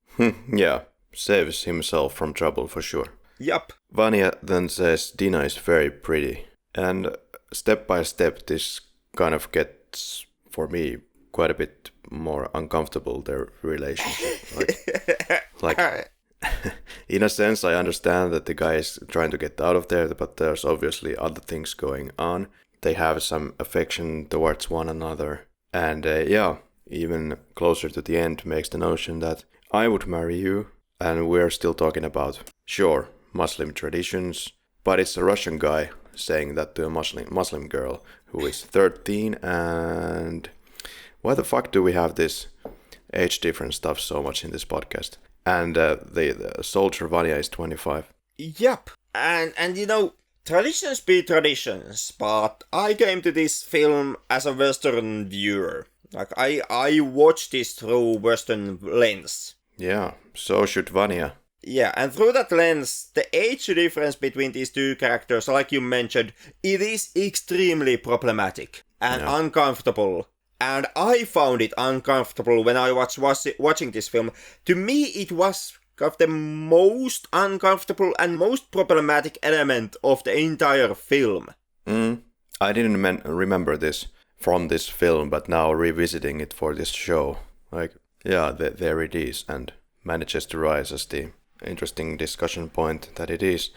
A: Yeah, saves himself from trouble for sure.
B: Yup.
A: Vanya then says Dina is very pretty. And step by step this kind of gets, for me, quite a bit more uncomfortable, their relationship. Like in a sense, I understand that the guy is trying to get out of there, but there's obviously other things going on. They have some affection towards one another. And even closer to the end makes the notion that I would marry you. And we're still talking about, sure, Muslim traditions, but it's a Russian guy saying that to a Muslim girl who is 13. And why the fuck do we have this age difference stuff so much in this podcast? And the soldier Vanya is 25.
B: Yup. And traditions be traditions, but I came to this film as a Western viewer. Like, I watched this through Western lens.
A: Yeah, so should Vanya.
B: Yeah, and through that lens, the age difference between these two characters, like you mentioned, it is extremely problematic and uncomfortable. And I found it uncomfortable when I was watching this film. To me, it was of the most uncomfortable and most problematic element of the entire film.
A: I didn't remember this from this film, but now revisiting it for this show, like, yeah, there it is, and manages to rise as the interesting discussion point that it is.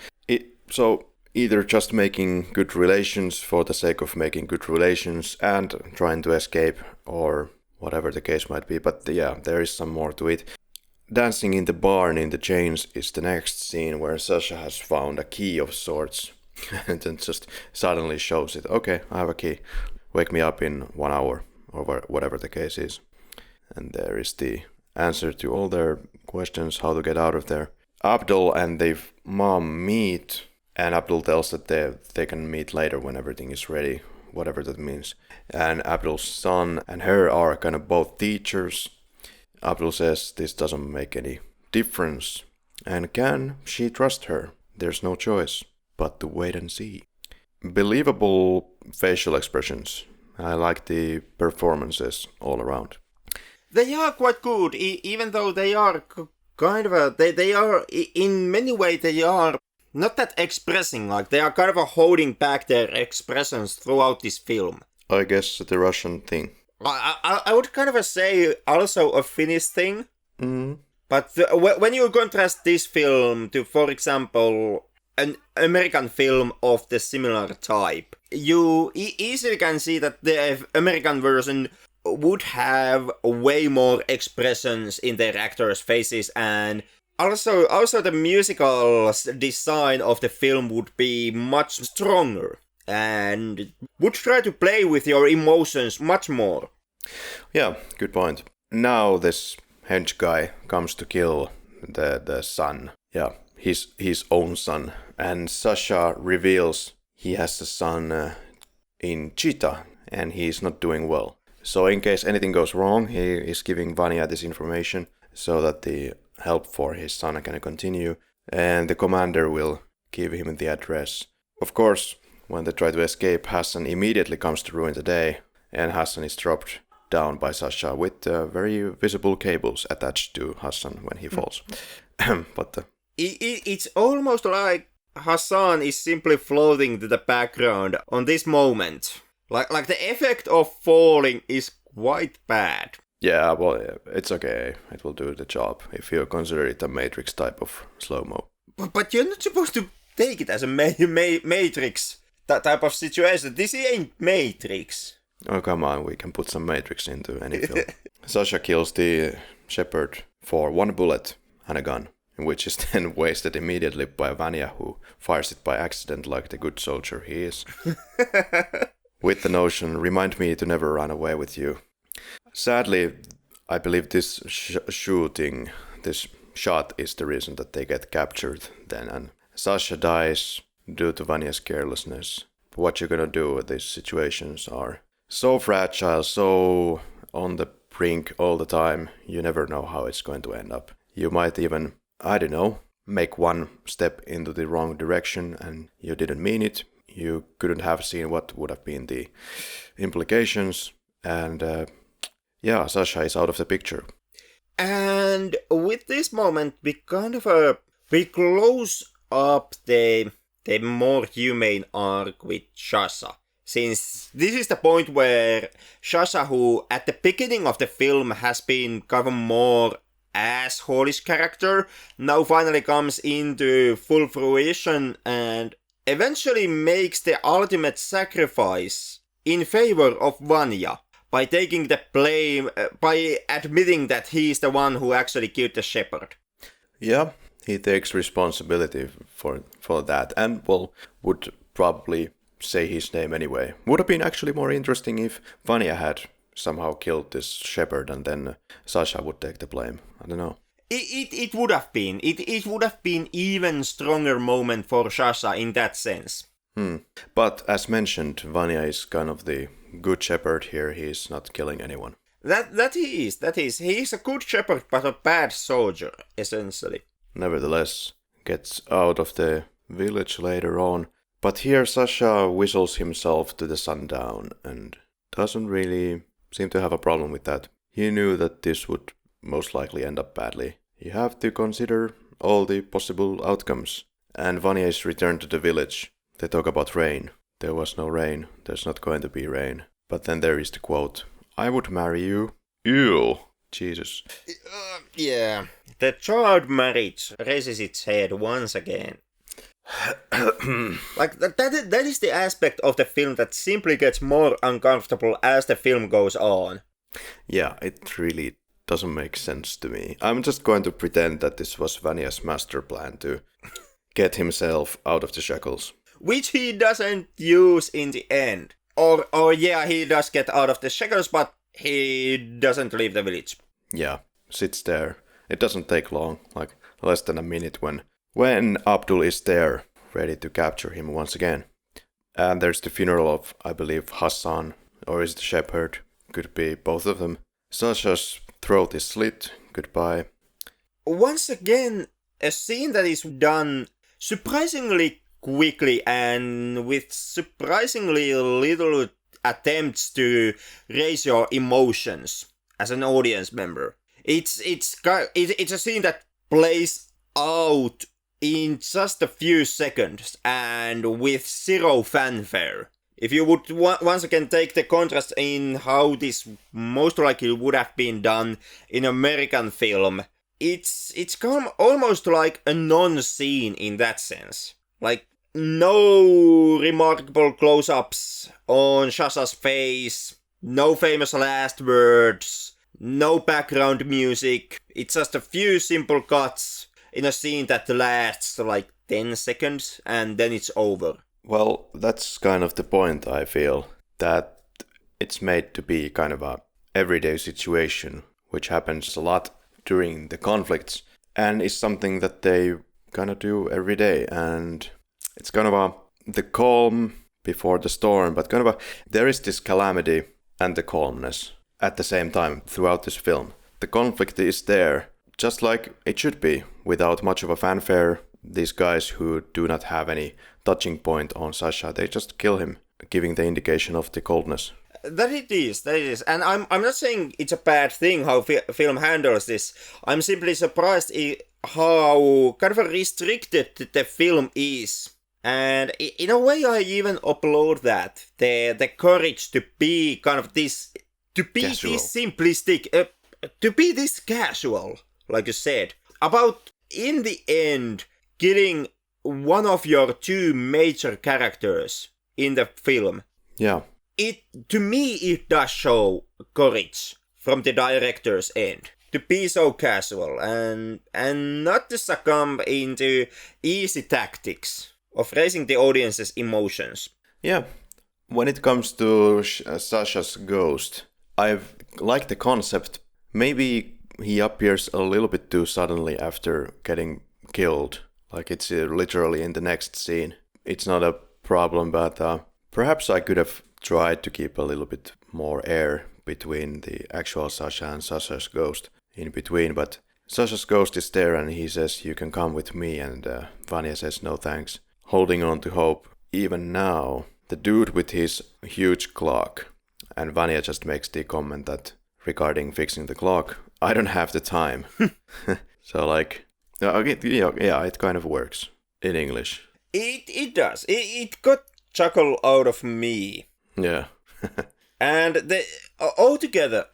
A: So either just making good relations for the sake of making good relations and trying to escape, or whatever the case might be, but yeah, there is some more to it. Dancing in the barn in the chains is the next scene where Sasha has found a key of sorts and then just suddenly shows it. Okay, I have a key. Wake me up in 1 hour, or whatever the case is. And there is the answer to all their questions, how to get out of there. Abdul and their mom meet, and Abdul tells that they can meet later when everything is ready, whatever that means. And Abdul's son and her are kind of both teachers. Abdul says this doesn't make any difference. And can she trust her? There's no choice but to wait and see. Believable facial expressions. I like the performances all around.
B: They are quite good, even though they are kind of they are, in many ways, they are not that expressing, like they are kind of holding back their expressions throughout this film.
A: I guess the Russian thing.
B: I would kind of say also a Finnish thing.
A: Mm-hmm.
B: But when you contrast this film to, for example, an American film of the similar type, you easily can see that the American version would have way more expressions in their actors' faces, and Also the musical design of the film would be much stronger and would try to play with your emotions much more.
A: Yeah, good point. Now this hench guy comes to kill the son. Yeah, his own son. And Sasha reveals he has a son in Chita, and he's not doing well. So in case anything goes wrong, he is giving Vanya this information so that the help for his son can continue, and the commander will give him the address. Of course, when they try to escape, Hassan immediately comes to ruin the day, and Hassan is dropped down by Sasha with very visible cables attached to Hassan when he falls. But
B: it's almost like Hassan is simply floating to the background on this moment. Like the effect of falling is quite bad.
A: Yeah, well, it's okay. It will do the job if you consider it a Matrix type of slow-mo.
B: But you're not supposed to take it as a Matrix that type of situation. This ain't Matrix.
A: Oh, come on, we can put some Matrix into any film. Sasha kills the shepherd for one bullet and a gun, which is then wasted immediately by Vanya, who fires it by accident like the good soldier he is. With the notion, remind me to never run away with you. Sadly, I believe this this shot is the reason that they get captured then, and Sasha dies due to Vanya's carelessness. But what you're gonna do with these situations are so fragile, so on the brink all the time, you never know how it's going to end up. You might even, I don't know, make one step into the wrong direction and you didn't mean it. You couldn't have seen what would have been the implications, and yeah, Sasha is out of the picture.
B: And with this moment, we close up the more humane arc with Sasha. Since this is the point where Sasha, who at the beginning of the film has been kind of more asshole-ish character, now finally comes into full fruition and eventually makes the ultimate sacrifice in favor of Vanya by taking the blame, by admitting that he is the one who actually killed the shepherd.
A: Yeah, he takes responsibility for that, and well, would probably say his name anyway. Would have been actually more interesting if Vanya had somehow killed this shepherd and then Sasha would take the blame. I don't know.
B: It would have been. It would have been even stronger moment for Sasha in that sense.
A: But as mentioned, Vanya is kind of the good shepherd here. He is not killing anyone.
B: That he is. He is a good shepherd but a bad soldier, essentially.
A: Nevertheless, gets out of the village later on. But here Sasha whistles himself to the sundown and doesn't really seem to have a problem with that. He knew that this would most likely end up badly. You have to consider all the possible outcomes. And Vanya is returned to the village. They talk about rain. There was no rain. There's not going to be rain. But then there is the quote, I would marry you. Ew. Jesus.
B: Yeah. The child marriage raises its head once again. Like that is the aspect of the film that simply gets more uncomfortable as the film goes on.
A: Yeah, it really doesn't make sense to me. I'm just going to pretend that this was Vanya's master plan to get himself out of the shackles.
B: Which he doesn't use in the end. Or yeah, he does get out of the shackles, but he doesn't leave the village.
A: Yeah, sits there. It doesn't take long, like less than a minute when Abdul is there, ready to capture him once again. And there's the funeral of, I believe, Hassan, or is it the shepherd? Could be both of them. Sasha's throat is slit. Goodbye.
B: Once again, a scene that is done surprisingly quickly and with surprisingly little attempts to raise your emotions as an audience member. It's a scene that plays out in just a few seconds and with zero fanfare. If you would once again take the contrast in how this most likely would have been done in American film, it's come almost like a non-scene in that sense. Like, no remarkable close-ups on Sasha's face, no famous last words, no background music. It's just a few simple cuts in a scene that lasts like 10 seconds and then it's over.
A: Well, that's kind of the point, I feel, that it's made to be kind of a everyday situation, which happens a lot during the conflicts, and is something that they kind of do every day, and it's kind of the calm before the storm, but kind of there is this calamity and the calmness at the same time throughout this film. The conflict is there, just like it should be, without much of a fanfare. These guys who do not have any touching point on Sasha, they just kill him, giving the indication of the coldness.
B: That it is. And I'm not saying it's a bad thing how film handles this. I'm simply surprised how kind of restricted the film is. And in a way I even applaud that. The courage to be kind of this, to be casual. This simplistic, to be this casual, like you said. About, in the end, killing one of your two major characters in the film.
A: Yeah.
B: To me, it does show courage from the director's end. To be so casual and not to succumb into easy tactics of raising the audience's emotions.
A: Yeah. When it comes to Sasha's ghost, I like the concept. Maybe he appears a little bit too suddenly after getting killed. Like it's literally in the next scene. It's not a problem, but perhaps I could have tried to keep a little bit more air between the actual Sasha and Sasha's ghost in between. But Sasha's ghost is there and he says, "You can come with me," and Vanya says, "No thanks." Holding on to hope. Even now, the dude with his huge clock, and Vanya just makes the comment that regarding fixing the clock, "I don't have the time." So like, yeah, it kind of works in English.
B: It does. It got chuckle out of me.
A: Yeah.
B: And altogether,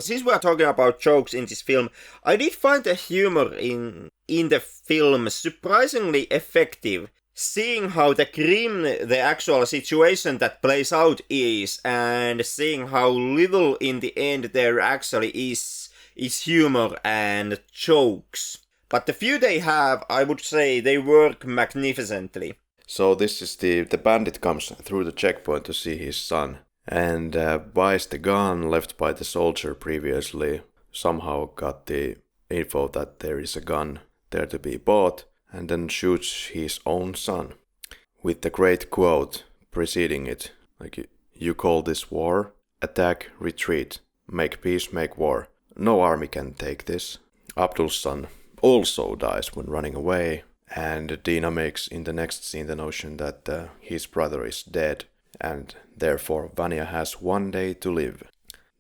B: since we are talking about jokes in this film, I did find the humor in the film surprisingly effective. Seeing how the grim the actual situation that plays out is, and seeing how little in the end there actually is humor and jokes. But the few they have, I would say they work magnificently.
A: So this is the bandit comes through the checkpoint to see his son, and buys the gun left by the soldier previously. Somehow got the info that there is a gun there to be bought, and then shoots his own son. With the great quote preceding it, like, "You call this war? Attack, retreat, make peace, make war. No army can take this." Abdul's son also dies when running away, and Dina makes in the next scene the notion that his brother is dead, and therefore Vanya has one day to live.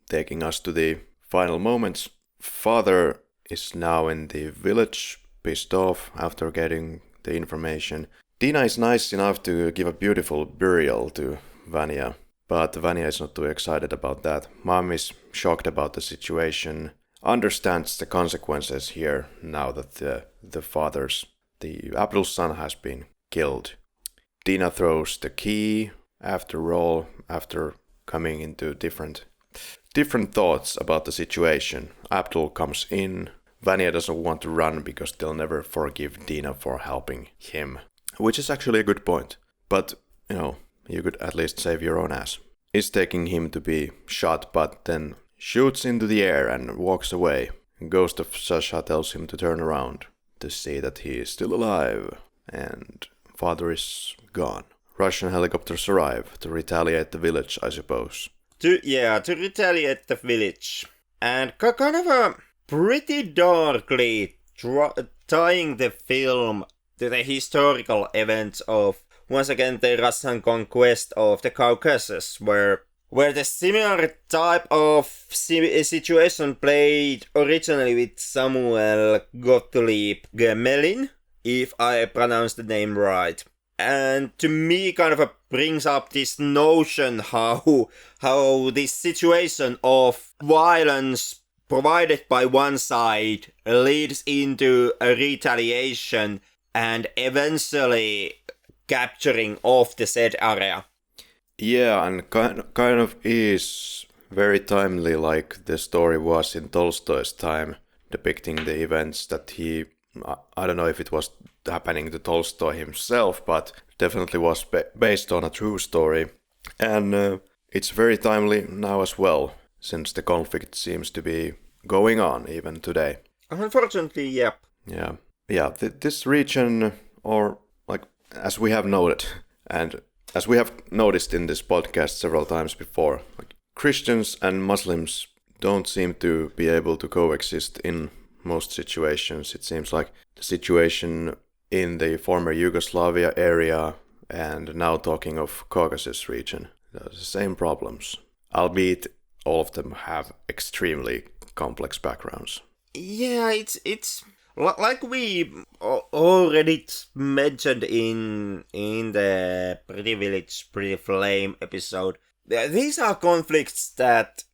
A: Taking us to the final moments, father is now in the village, pissed off after getting the information. Dina is nice enough to give a beautiful burial to Vanya, but Vanya is not too excited about that. Mom is shocked about the situation, understands the consequences here now that the Abdul's son has been killed. Dina throws the key after all, after coming into different thoughts about the situation. Abdul comes in. Vanya doesn't want to run because they'll never forgive Dina for helping him. Which is actually a good point. But, you could at least save your own ass. Is taking him to be shot, but then shoots into the air and walks away. Ghost of Sasha tells him to turn around to see that he is still alive, and father is gone. Russian helicopters arrive to retaliate the village, I suppose.
B: To retaliate the village. And kind of a pretty darkly tying the film to the historical events of, once again, the Russian conquest of the Caucasus, where the similar type of situation played originally with Samuel Gottlieb Gemelin, if I pronounce the name right. And to me kind of brings up this notion how this situation of violence provided by one side leads into a retaliation and eventually capturing of the said area.
A: Yeah, and kind of is very timely, like the story was in Tolstoy's time, depicting the events that he I don't know if it was happening to Tolstoy himself, but definitely was based on a true story. And it's very timely now as well, since the conflict seems to be going on even today.
B: Unfortunately, yep.
A: Yeah. This region, or like as we have noted, and as we have noticed in this podcast several times before, like, Christians and Muslims don't seem to be able to coexist in most situations. It seems like the situation in the former Yugoslavia area, and now talking of Caucasus region, the same problems, albeit all of them have extremely complex backgrounds.
B: Yeah, it's like we already mentioned in the Pretty Village, Pretty Flame episode. These are conflicts that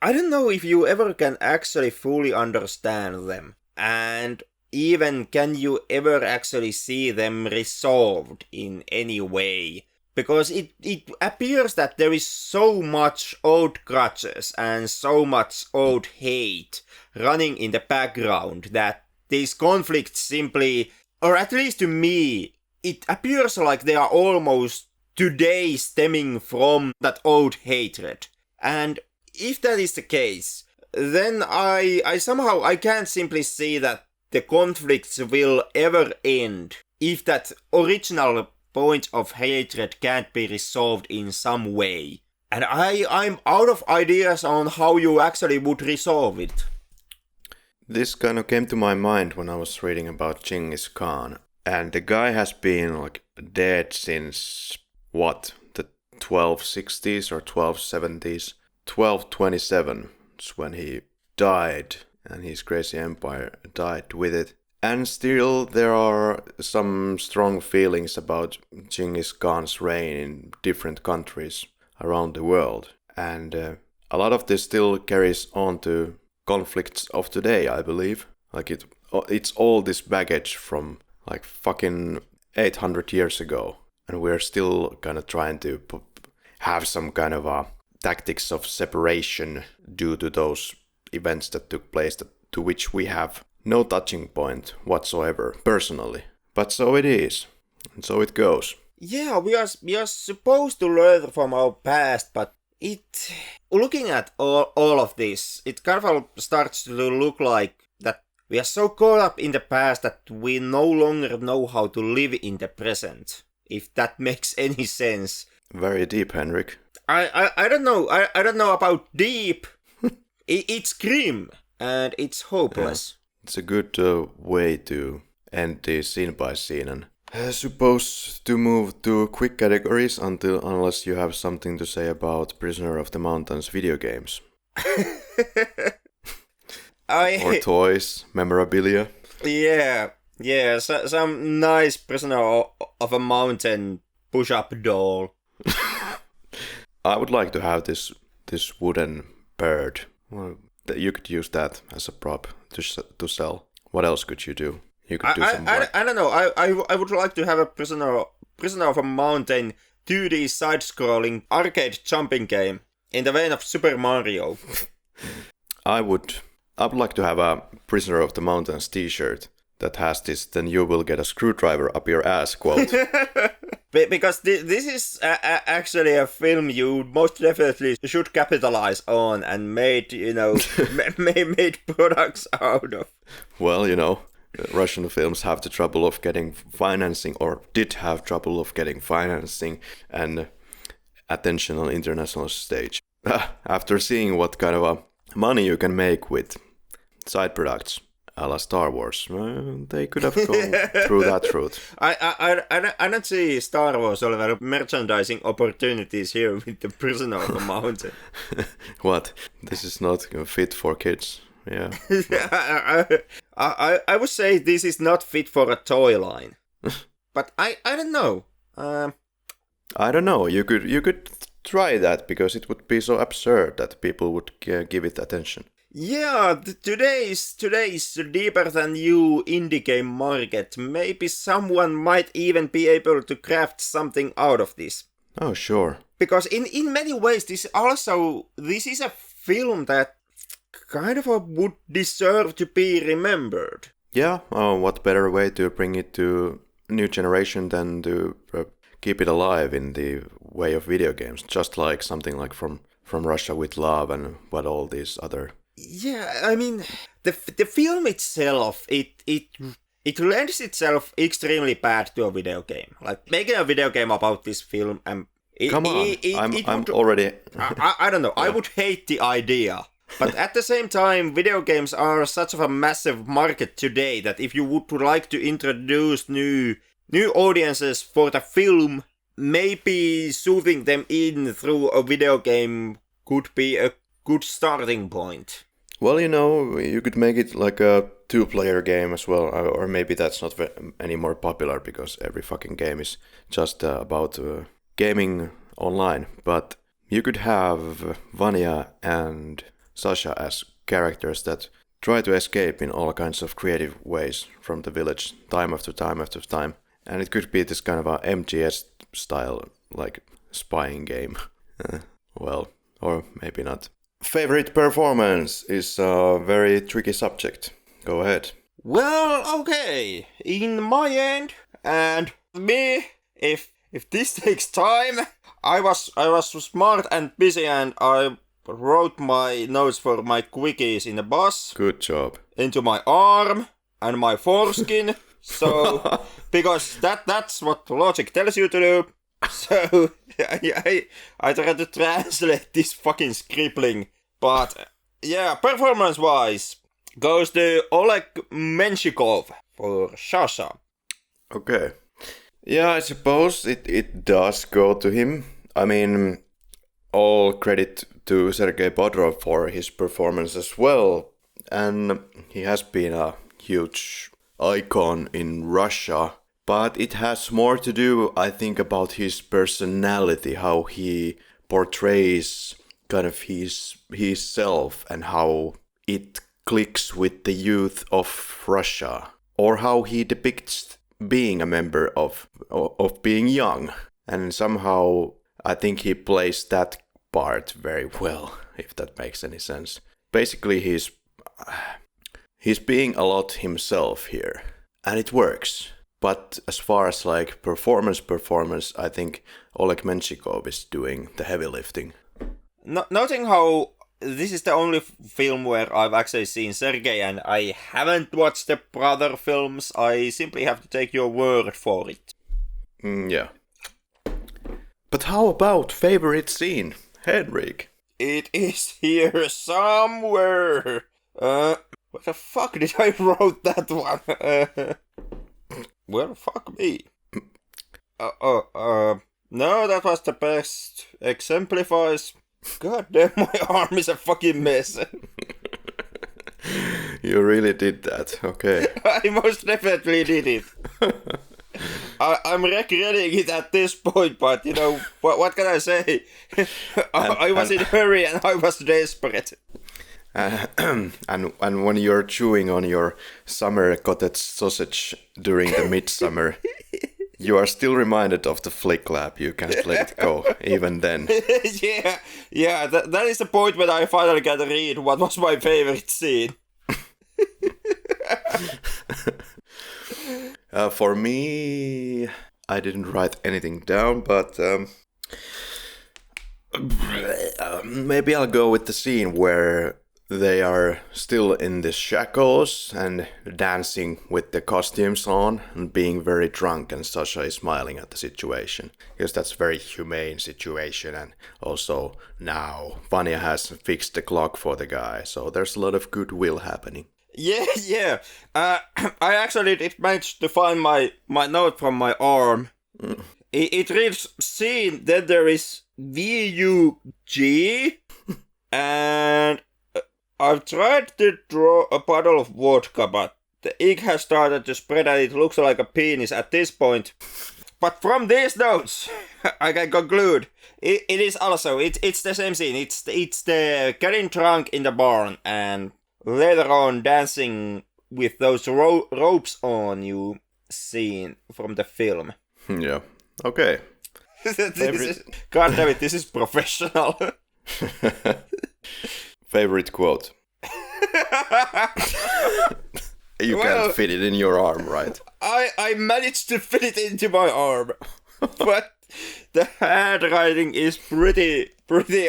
B: I don't know if you ever can actually fully understand them, and even can you ever actually see them resolved in any way. Because it appears that there is so much old grudges and so much old hate running in the background that these conflicts simply, or at least to me, it appears like they are almost today stemming from that old hatred. And if that is the case, then I somehow can't simply see that the conflicts will ever end if that original point of hatred can't be resolved in some way. And I'm out of ideas on how you actually would resolve it.
A: This kind of came to my mind when I was reading about Genghis Khan. And the guy has been like dead since, what, the 1260s or 1270s? 1227 is when he died, and his crazy empire died with it. And still there are some strong feelings about Genghis Khan's reign in different countries around the world. And a lot of this still carries on to conflicts of today, I believe. Like it's all this baggage from like fucking 800 years ago. And we're still kind of trying to have some kind of a tactics of separation due to those events that took place to which we have no touching point whatsoever, personally. But so it is, and so it goes.
B: Yeah, we are supposed to learn from our past, but looking at all of this, it kind of starts to look like that we are so caught up in the past that we no longer know how to live in the present, if that makes any sense.
A: Very deep, Henrik.
B: I don't know. I don't know about deep. It's grim, and it's hopeless.
A: Yeah. It's a good way to end the scene by scene, and I suppose to move to quick categories unless you have something to say about Prisoner of the Mountains video games. Or toys, memorabilia.
B: Yeah, some nice Prisoner of a Mountain push-up doll.
A: I would like to have this wooden bird. Well, you could use that as a prop to sell. What else could you do? You could do some work.
B: I don't know. I would like to have a Prisoner of a Mountain 2D side-scrolling arcade jumping game in the vein of Super Mario.
A: I would like to have a Prisoner of the Mountains t-shirt that has this "then you will get a screwdriver up your ass" quote.
B: Because this is actually a film you most definitely should capitalize on and made products out of.
A: Well, Russian films have the trouble of getting financing, or did have trouble of getting financing and attention on international stage. After seeing what kind of money you can make with side products, a la Star Wars, they could have gone through that route.
B: I don't see Star Wars or merchandising opportunities here with the Prisoner of the Mountain.
A: What? This is not fit for kids. Yeah.
B: I would say this is not fit for a toy line. But I don't know.
A: I don't know. You could try that, because it would be so absurd that people would give it attention.
B: Yeah, today's deeper than you indie game market. Maybe someone might even be able to craft something out of this.
A: Oh, sure.
B: Because in many ways, this is a film that kind of would deserve to be remembered.
A: Yeah, what better way to bring it to new generation than to keep it alive in the way of video games, just like something like from Russia with Love and what all these other.
B: Yeah, I mean, the film itself, it lends itself extremely bad to a video game. Like making a video game about this film,
A: Come on, I'm already.
B: I don't know. Yeah. I would hate the idea. But at the same time, video games are such of a massive market today that if you would like to introduce new audiences for the film, maybe soothing them in through a video game could be a good starting point.
A: Well, you could make it like a 2-player game as well, or maybe that's not any more popular because every fucking game is just about gaming online. But you could have Vanya and Sasha as characters that try to escape in all kinds of creative ways from the village time after time after time. And it could be this kind of a MGS style, like, spying game. Well, or maybe not. Favorite performance is a very tricky subject. Go ahead.
B: Well, okay. In my end, and me, if this takes time, I was smart and busy and I wrote my notes for my quickies in the bus.
A: Good job.
B: Into my arm and my foreskin. So, because that's what logic tells you to do. So, I tried to translate this fucking scribbling. But, yeah, performance-wise, goes to Oleg Menshikov for Sasha.
A: Okay. Yeah, I suppose it does go to him. I mean, all credit to Sergei Bodrov for his performance as well. And he has been a huge icon in Russia. But it has more to do, I think, about his personality, how he portrays kind of his self and how it clicks with the youth of Russia. Or how he depicts being a member of being young. And somehow I think he plays that part very well, if that makes any sense. Basically, he's being a lot himself here, and it works. But as far as like performance, I think Oleg Menshikov is doing the heavy lifting.
B: Noting how this is the only film where I've actually seen Sergei, and I haven't watched the brother films, I simply have to take your word for it.
A: Yeah. But how about favorite scene? Henrik.
B: It is here somewhere. What the fuck did I wrote that one? Well, fuck me. No, that was the best. Exemplifies. God damn, my arm is a fucking mess.
A: You really did that, okay.
B: I most definitely did it. I'm regretting it at this point, but what can I say? I was in a hurry and I was desperate.
A: And when you're chewing on your summer cottage sausage during the midsummer, you are still reminded of the flick lap. You can't let it go, even then.
B: yeah. That is the point when I finally get to read what was my favorite scene.
A: For me, I didn't write anything down, but maybe I'll go with the scene where they are still in the shackles and dancing with the costumes on and being very drunk, and Sasha is smiling at the situation. Because that's a very humane situation, and also now Vanya has fixed the clock for the guy, so there's a lot of goodwill happening.
B: Yeah. I actually did manage to find my note from my arm. It reads scene, then there is VUG, and I've tried to draw a bottle of vodka, but the ink has started to spread and it looks like a penis at this point. But from these notes, I can conclude it is also it's the same scene. It's the getting drunk in the barn and later on dancing with those ropes on you scene from the film.
A: Yeah. Okay.
B: God damn it, this is professional.
A: Favorite quote. You can't fit it in your arm, right?
B: I managed to fit it into my arm, but the handwriting is pretty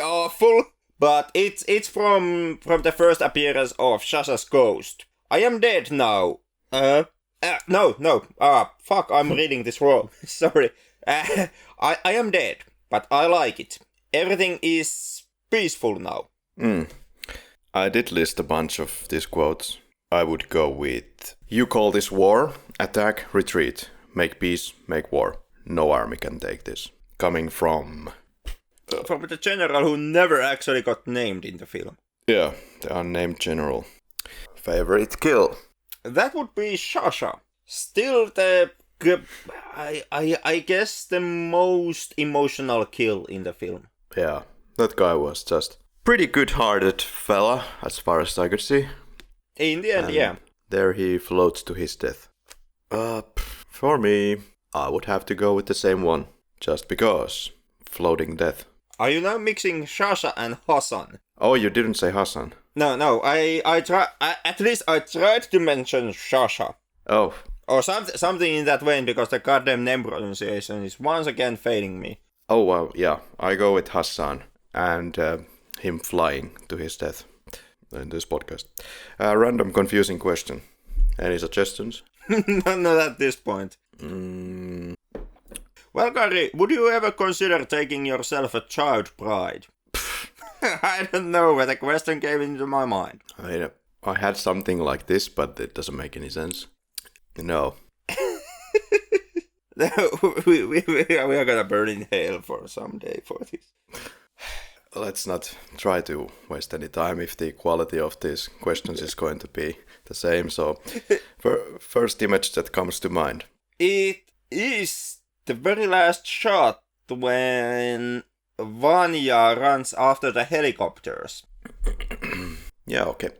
B: awful. But it's from the first appearance of Sasha's ghost. I am dead now. No. Fuck, I'm reading this wrong. Sorry. I am dead, but I like it. Everything is peaceful now.
A: I did list a bunch of these quotes. I would go with, you call this war, attack, retreat, make peace, make war. No army can take this. Coming from
B: the general who never actually got named in the film.
A: Yeah, the unnamed general. Favorite kill?
B: That would be Sasha. Still I guess the most emotional kill in the film.
A: Yeah, that guy was just pretty good-hearted fella, as far as I could see.
B: In the end, yeah.
A: There he floats to his death. For me, I would have to go with the same one. Just because. Floating death.
B: Are you now mixing Sasha and Hassan?
A: Oh, you didn't say Hassan.
B: No, I tried to mention Sasha.
A: Oh.
B: Or something in that vein, because the goddamn name pronunciation is once again failing me.
A: Oh, well, yeah. I go with Hassan and him flying to his death in this podcast. Random confusing question. Any suggestions?
B: Not at this point. Well, Karri, would you ever consider taking yourself a child bride? I don't know where the question came into my mind.
A: I had something like this, but it doesn't make any sense. No.
B: we are gonna burn in hell for someday for this.
A: Let's not try to waste any time if the quality of these questions is going to be the same. So, first image that comes to mind.
B: It is the very last shot when Vanya runs after the helicopters.
A: Yeah, okay.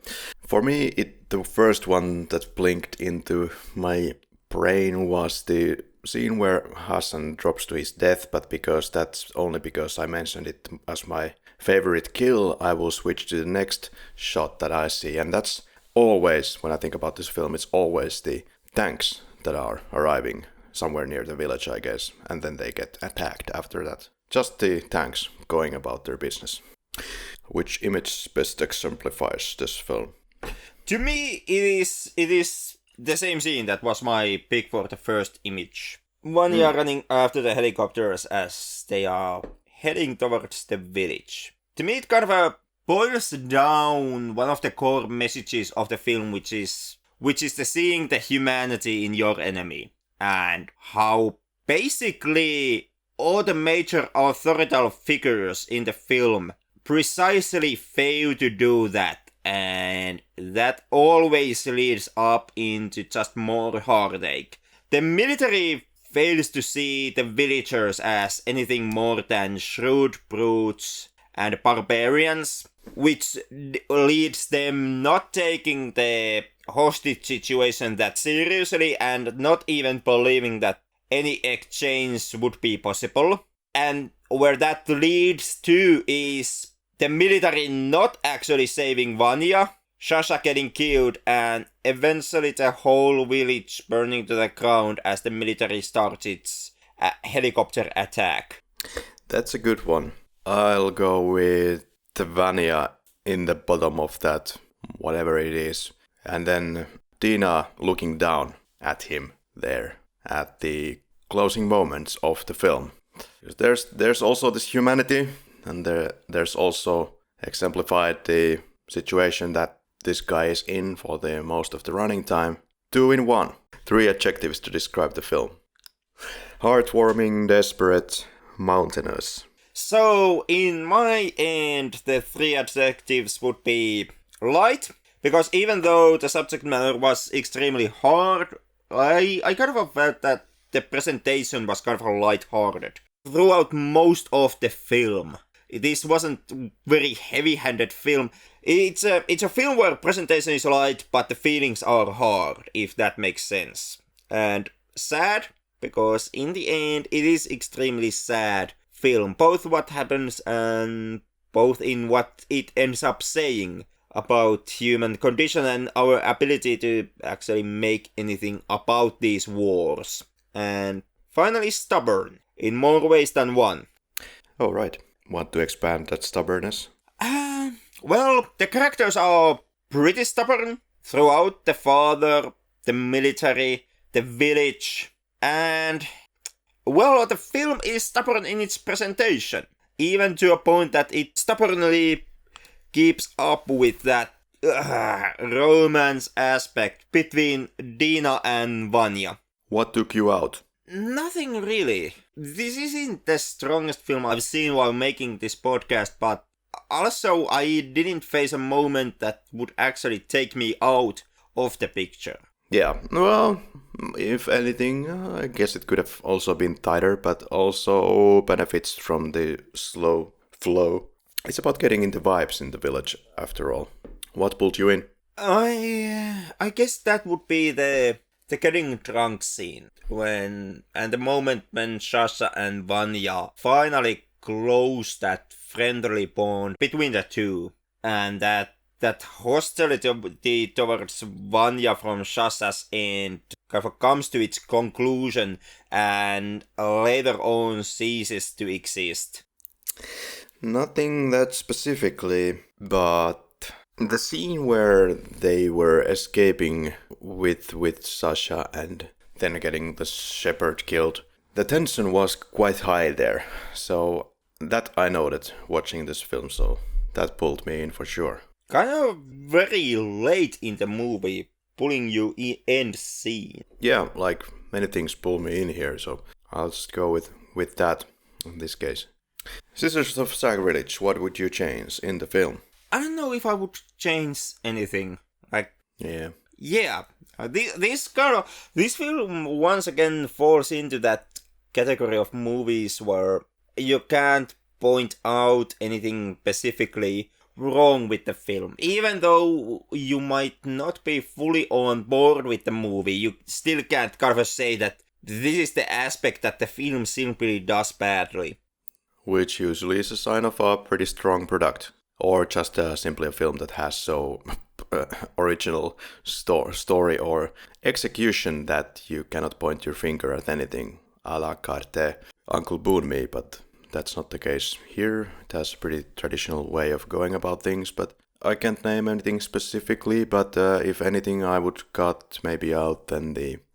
A: For me, the first one that blinked into my brain was the scene where Hassan drops to his death, but that's only because I mentioned it as my favorite kill, I will switch to the next shot that I see. And that's always, when I think about this film, it's always the tanks that are arriving somewhere near the village, I guess, and then they get attacked after that. Just the tanks going about their business. Which image best exemplifies this film?
B: To me, it is the same scene that was my pick for the first image. Vanya running after the helicopters as they are heading towards the village. To me, it kind of boils down one of the core messages of the film, which is the seeing the humanity in your enemy, and how basically all the major authorial figures in the film precisely fail to do that, and that always leads up into just more heartache. The military fails to see the villagers as anything more than shrewd brutes and barbarians, which leads them not taking the hostage situation that seriously and not even believing that any exchange would be possible. And where that leads to is the military not actually saving Vanya, Sasha getting killed, and eventually the whole village burning to the ground as the military starts its helicopter attack.
A: That's a good one. I'll go with the Vanya in the bottom of that, whatever it is. And then Dina looking down at him there at the closing moments of the film. There's also this humanity, and there's also exemplified the situation that this guy is in for the most of the running time. 2 in 1. 3 adjectives to describe the film. Heartwarming, desperate, mountainous.
B: So, in my end, the 3 adjectives would be light, because even though the subject matter was extremely hard, I kind of felt that the presentation was kind of light-hearted throughout most of the film. This wasn't a very heavy-handed film. It's a film where presentation is light, but the feelings are hard, if that makes sense. And sad, because in the end, it is extremely sad film. Both what happens and both in what it ends up saying. about human condition and our ability to actually make anything about these wars. And finally, stubborn, in more ways than one.
A: Oh, right. Want to expand that stubbornness?
B: Well, the characters are pretty stubborn throughout. The father, the military, the village, and, well, the film is stubborn in its presentation, even to a point that it stubbornly keeps up with that romance aspect between Dina and Vanya.
A: What took you out?
B: Nothing really. This isn't the strongest film I've seen while making this podcast, but also I didn't face a moment that would actually take me out of the picture.
A: Yeah, well, if anything, I guess it could have also been tighter, but also benefits from the slow flow. It's about getting into vibes in the village, after all. What pulled you in?
B: I guess that would be the getting drunk scene, and the moment when Sasha and Vanya finally close that friendly bond between the two, and that hostility towards Vanya from Sasha's end kind of comes to its conclusion and later on ceases to exist.
A: Nothing that specifically, but the scene where they were escaping with Sasha and then getting the shepherd killed, the tension was quite high there. So that I noted watching this film, so that pulled me in for sure.
B: Kind of very late in the movie, pulling you in end scene.
A: Yeah, like many things pull me in here, so I'll just go with that in this case. Sisters of Sacrilege, what would you change in the film?
B: I don't know if I would change anything.
A: Yeah.
B: This film once again falls into that category of movies where you can't point out anything specifically wrong with the film. Even though you might not be fully on board with the movie, you still can't kind of say that this is the aspect that the film simply does badly.
A: Which usually is a sign of a pretty strong product. Or just simply a film that has so original story or execution that you cannot point your finger at anything, a la carte Uncle Boon Me, but that's not the case here. It has a pretty traditional way of going about things, but I can't name anything specifically, but if anything I would cut maybe out then the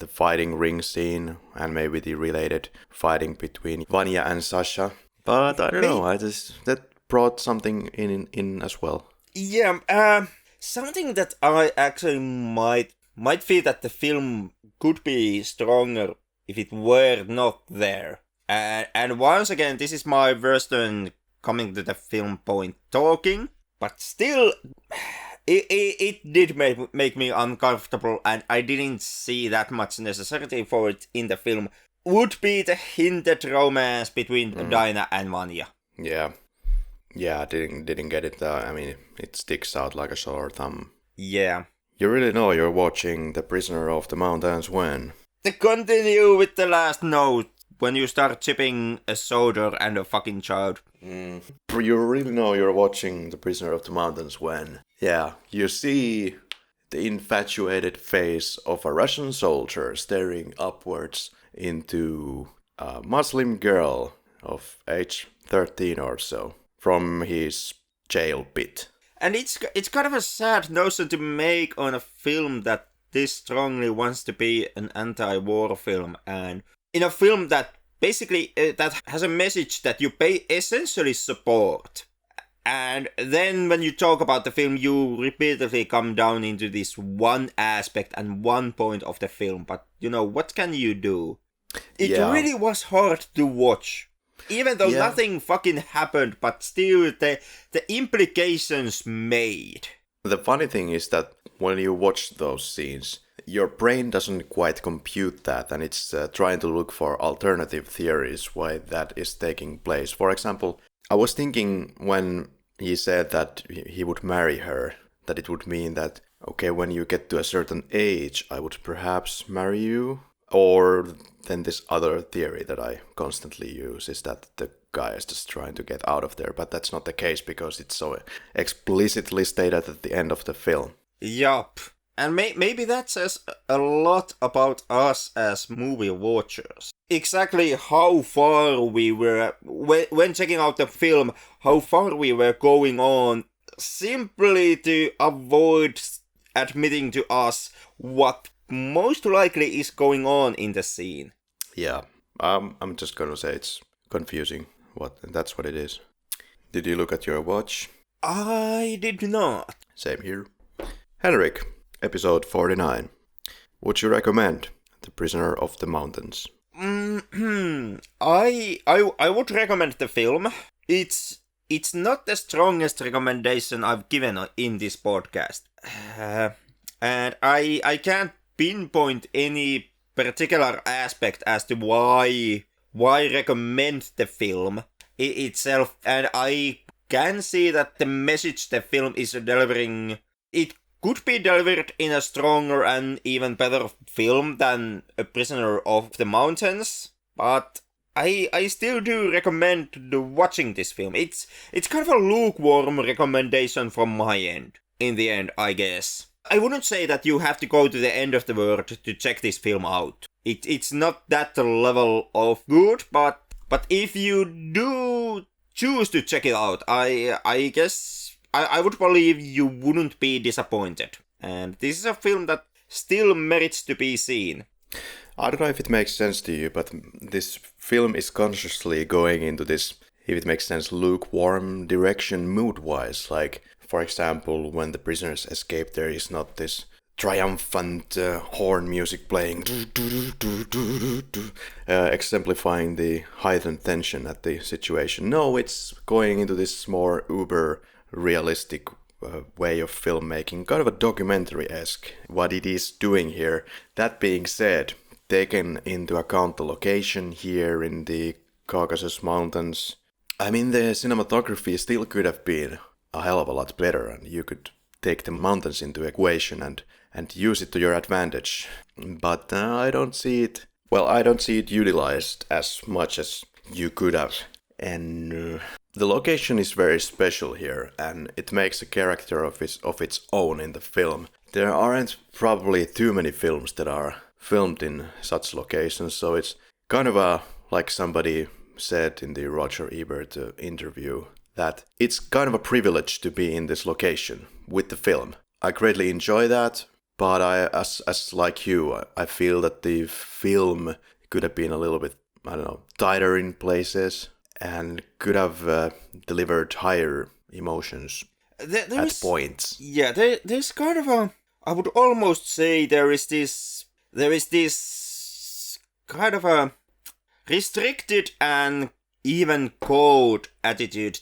A: fighting ring scene and maybe the related fighting between Vanya and Sasha. But I don't know, that brought something in as well.
B: Yeah, something that I actually might feel that the film could be stronger if it were not there. And once again, this is my version coming to the film point talking, but still, it did make me uncomfortable, and I didn't see that much necessity for it in the film. Would be the hinted romance between Dina and Vanya.
A: Yeah, I didn't get it. I mean, it sticks out like a sore thumb.
B: Yeah.
A: You really know you're watching The Prisoner of the Mountains when?
B: To continue with the last note, when you start chipping a soldier and a fucking child.
A: You really know you're watching The Prisoner of the Mountains when? Yeah, you see the infatuated face of a Russian soldier staring upwards into a Muslim girl of age 13 or so from his jail pit.
B: And it's kind of a sad notion to make on a film that this strongly wants to be an anti-war film, and in a film that basically that has a message that you pay essentially support. And then when you talk about the film, you repeatedly come down into this one aspect and one point of the film. But, what can you do? It really was hard to watch. Even though nothing fucking happened, but still the implications made.
A: The funny thing is that when you watch those scenes, your brain doesn't quite compute that, and it's trying to look for alternative theories why that is taking place. For example, I was thinking when he said that he would marry her, that it would mean that, okay, when you get to a certain age, I would perhaps marry you. Or then this other theory that I constantly use is that the guy is just trying to get out of there. But that's not the case because it's so explicitly stated at the end of the film.
B: Yup. And maybe that says a lot about us as movie watchers. Exactly how far we were, when checking out the film, how far we were going on, simply to avoid admitting to us what most likely is going on in the scene.
A: Yeah, I'm just gonna say it's confusing. That's what it is. Did you look at your watch?
B: I did not.
A: Same here. Henrik, episode 49. Would you recommend The Prisoner of the Mountains?
B: I would recommend the film. It's not the strongest recommendation I've given in this podcast. And I can't pinpoint any particular aspect as to why recommend the film itself. And I can see that the message the film is delivering, it could be delivered in a stronger and even better film than A Prisoner of the Mountains, but I still do recommend watching this film. It's kind of a lukewarm recommendation from my end, in the end, I guess. I wouldn't say that you have to go to the end of the world to check this film out. It's not that level of good, but if you do choose to check it out, I guess I would believe you wouldn't be disappointed. And this is a film that still merits to be seen.
A: I don't know if it makes sense to you, but this film is consciously going into this, if it makes sense, lukewarm direction mood-wise. Like, for example, when the prisoners escape, there is not this triumphant horn music playing, exemplifying the heightened tension at the situation. No, it's going into this more uber realistic way of filmmaking, kind of a documentary-esque, what it is doing here. That being said, taken into account the location here in the Caucasus Mountains, I mean, the cinematography still could have been a hell of a lot better, and you could take the mountains into equation and use it to your advantage. But I don't see it utilized as much as you could have. And the location is very special here, and it makes a character of its own in the film. There aren't probably too many films that are filmed in such locations, so it's kind of like somebody said in the Roger Ebert interview, that it's kind of a privilege to be in this location with the film. I greatly enjoy that, but as like you, I feel that the film could have been a little bit, I don't know, tighter in places, and could have delivered higher emotions at points.
B: Yeah, there's kind of a, I would almost say there is this kind of a restricted and even cold attitude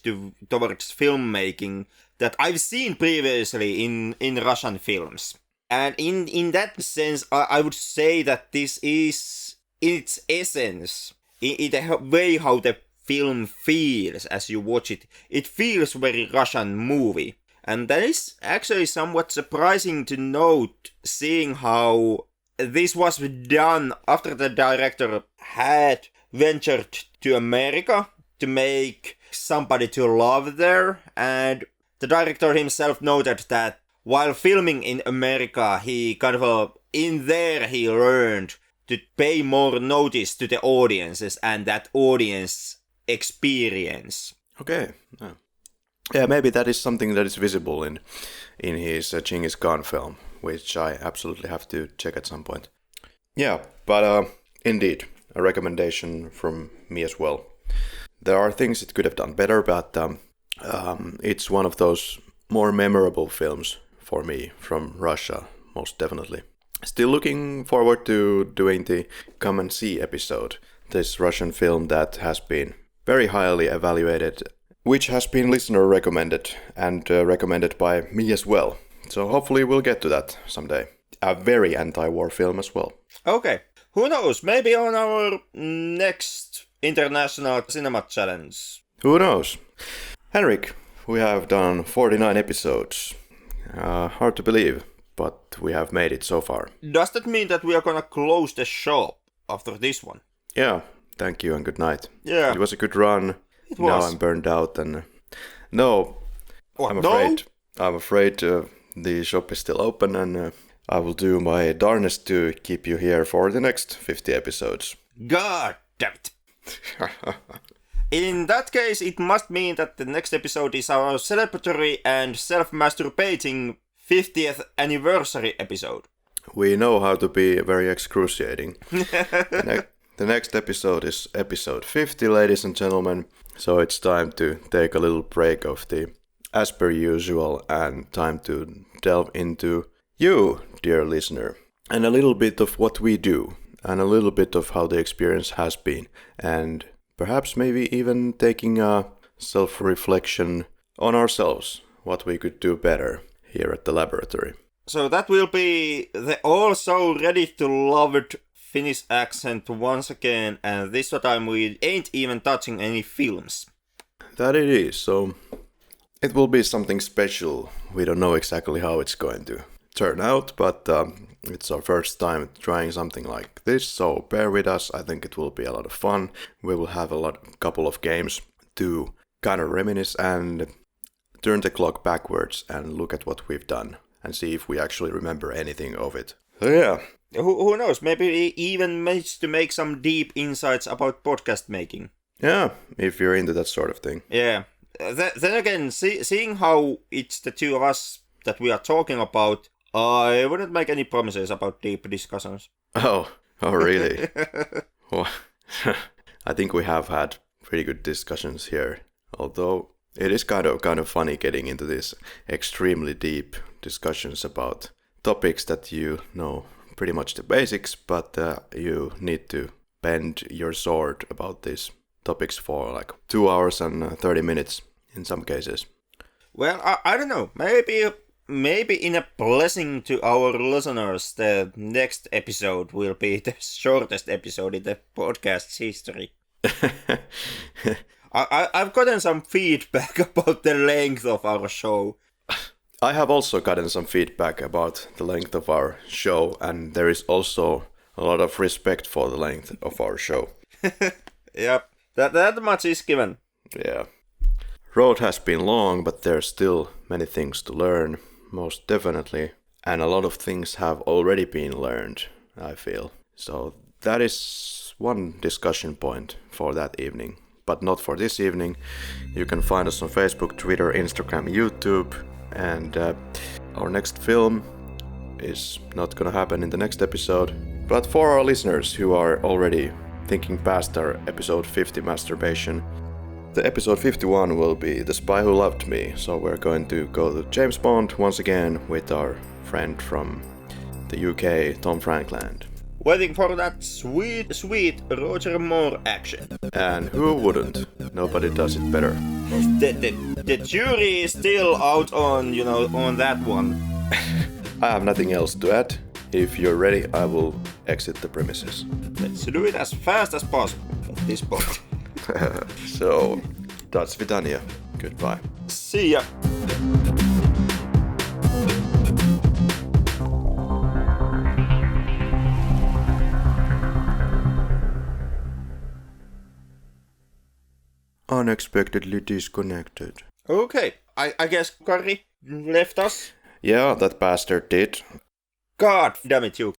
B: towards filmmaking that I've seen previously in Russian films. And in that sense, I would say that this is, in its essence, in the way how the film feels as you watch it, it feels very Russian movie. And that is actually somewhat surprising to note, seeing how this was done after the director had ventured to America to make Somebody to Love there, and the director himself noted that while filming in America, he kind of, in there he learned to pay more notice to the audiences and that audience experience.
A: Okay. Yeah, maybe that is something that is visible in his Genghis Khan film, which I absolutely have to check at some point. Yeah, but indeed, a recommendation from me as well. There are things it could have done better, but it's one of those more memorable films for me from Russia, most definitely. Still looking forward to doing the Come and See episode, this Russian film that has been very highly evaluated, which has been listener recommended and recommended by me as well. So hopefully we'll get to that someday. A very anti-war film as well.
B: Okay, who knows, maybe on our next International Cinema Challenge.
A: Who knows? Henrik, we have done 49 episodes. Hard to believe, but we have made it so far.
B: Does that mean that we are gonna close the shop after this one?
A: Yeah, thank you and good night.
B: Yeah.
A: It was a good run.
B: It was.
A: Now I'm burned out and... No,
B: What?
A: I'm afraid. No? I'm afraid the shop is still open and I will do my darnest to keep you here for the next 50 episodes.
B: God damn it. In that case, it must mean that the next episode is our celebratory and self-masturbating 50th anniversary episode.
A: We know how to be very excruciating. The next episode is episode 50, ladies and gentlemen. So it's time to take a little break of the as per usual and time to delve into you, dear listener, and a little bit of what we do and a little bit of how the experience has been and perhaps maybe even taking a self-reflection on ourselves, what we could do better here at the laboratory.
B: So that will be the also ready-to-loved Finnish accent once again, and this time we ain't even touching any films.
A: That it is, so it will be something special. We don't know exactly how it's going to turn out, but it's our first time trying something like this, so bear with us. I think it will be a lot of fun. We will have couple of games to kind of reminisce and turn the clock backwards and look at what we've done and see if we actually remember anything of it. So yeah.
B: Who knows, maybe we even managed to make some deep insights about podcast making.
A: Yeah, if you're into that sort of thing.
B: Yeah. Then again, seeing how it's the two of us that we are talking about, I wouldn't make any promises about deep discussions.
A: Oh really? Well, I think we have had pretty good discussions here, although it is kind of funny getting into these extremely deep discussions about topics that you know pretty much the basics, but you need to bend your sword about these topics for like 2 hours and 30 minutes in some cases.
B: Well, I don't know. Maybe in a blessing to our listeners, the next episode will be the shortest episode in the podcast's history. I've gotten some feedback about the length of our show.
A: I have also gotten some feedback about the length of our show, and there is also a lot of respect for the length of our show.
B: Yep, that much is given.
A: Yeah. Road has been long, but there's still many things to learn, most definitely. And a lot of things have already been learned, I feel. So that is one discussion point for that evening. But not for this evening. You can find us on Facebook, Twitter, Instagram, YouTube. And our next film is not gonna happen in the next episode. But for our listeners who are already thinking past our episode 50 masturbation, the episode 51 will be The Spy Who Loved Me. So we're going to go to James Bond once again with our friend from the UK, Tom Frankland.
B: Waiting for that sweet Roger Moore action.
A: And who wouldn't? Nobody does it better.
B: The jury is still out on that one.
A: I have nothing else to add. If you're ready, I will exit the premises.
B: Let's do it as fast as possible at this point.
A: So, до свидания. Goodbye.
B: See ya.
A: Unexpectedly disconnected.
B: Okay, I guess Karri left us.
A: Yeah, that bastard did.
B: God damn it, you.